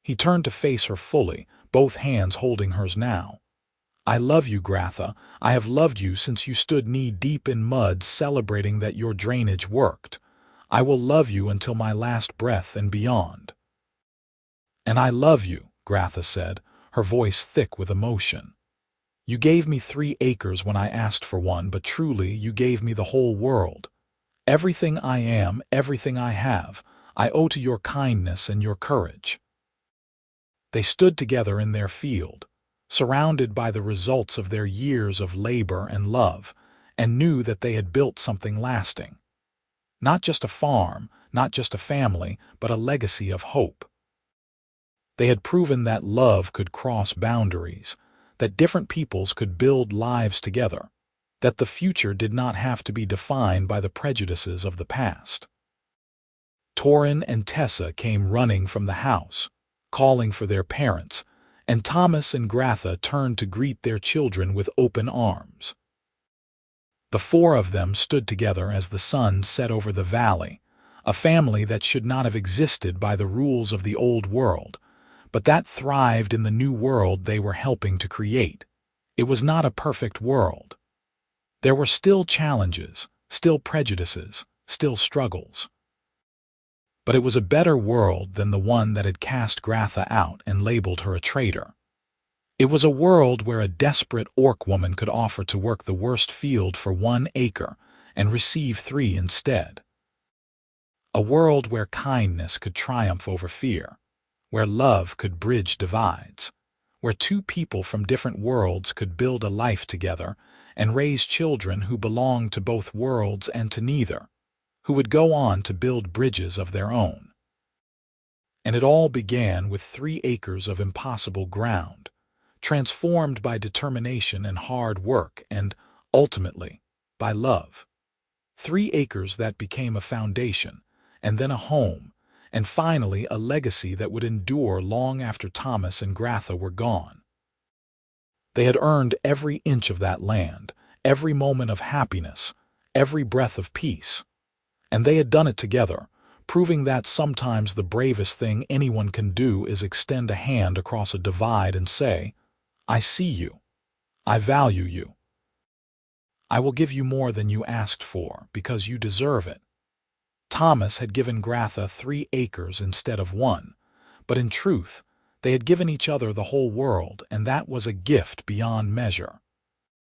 He turned to face her fully, both hands holding hers now. "I love you, Gratha. I have loved you since you stood knee-deep in mud celebrating that your drainage worked. I will love you until my last breath and beyond." "And I love you," Gratha said, her voice thick with emotion. "You gave me 3 acres when I asked for one, but truly you gave me the whole world. Everything I am, everything I have, I owe to your kindness and your courage." They stood together in their field, surrounded by the results of their years of labor and love, and knew that they had built something lasting. Not just a farm, not just a family, but a legacy of hope. They had proven that love could cross boundaries, that different peoples could build lives together, that the future did not have to be defined by the prejudices of the past. Thorin and Tessa came running from the house, calling for their parents, and Thomas and Gratha turned to greet their children with open arms. The 4 of them stood together as the sun set over the valley, a family that should not have existed by the rules of the old world, but that thrived in the new world they were helping to create. It was not a perfect world. There were still challenges, still prejudices, still struggles. But it was a better world than the one that had cast Gratha out and labeled her a traitor. It was a world where a desperate orc woman could offer to work the worst field for 1 acre and receive 3 instead. A world where kindness could triumph over fear, where love could bridge divides, where two people from different worlds could build a life together and raise children who belonged to both worlds and to neither, who would go on to build bridges of their own. And it all began with 3 acres of impossible ground, transformed by determination and hard work and, ultimately, by love. 3 acres that became a foundation, and then a home, and finally a legacy that would endure long after Thomas and Gratha were gone. They had earned every inch of that land, every moment of happiness, every breath of peace. And they had done it together, proving that sometimes the bravest thing anyone can do is extend a hand across a divide and say, "I see you. I value you. I will give you more than you asked for, because you deserve it." Thomas had given Gratha 3 acres instead of 1, but in truth, they had given each other the whole world, and that was a gift beyond measure.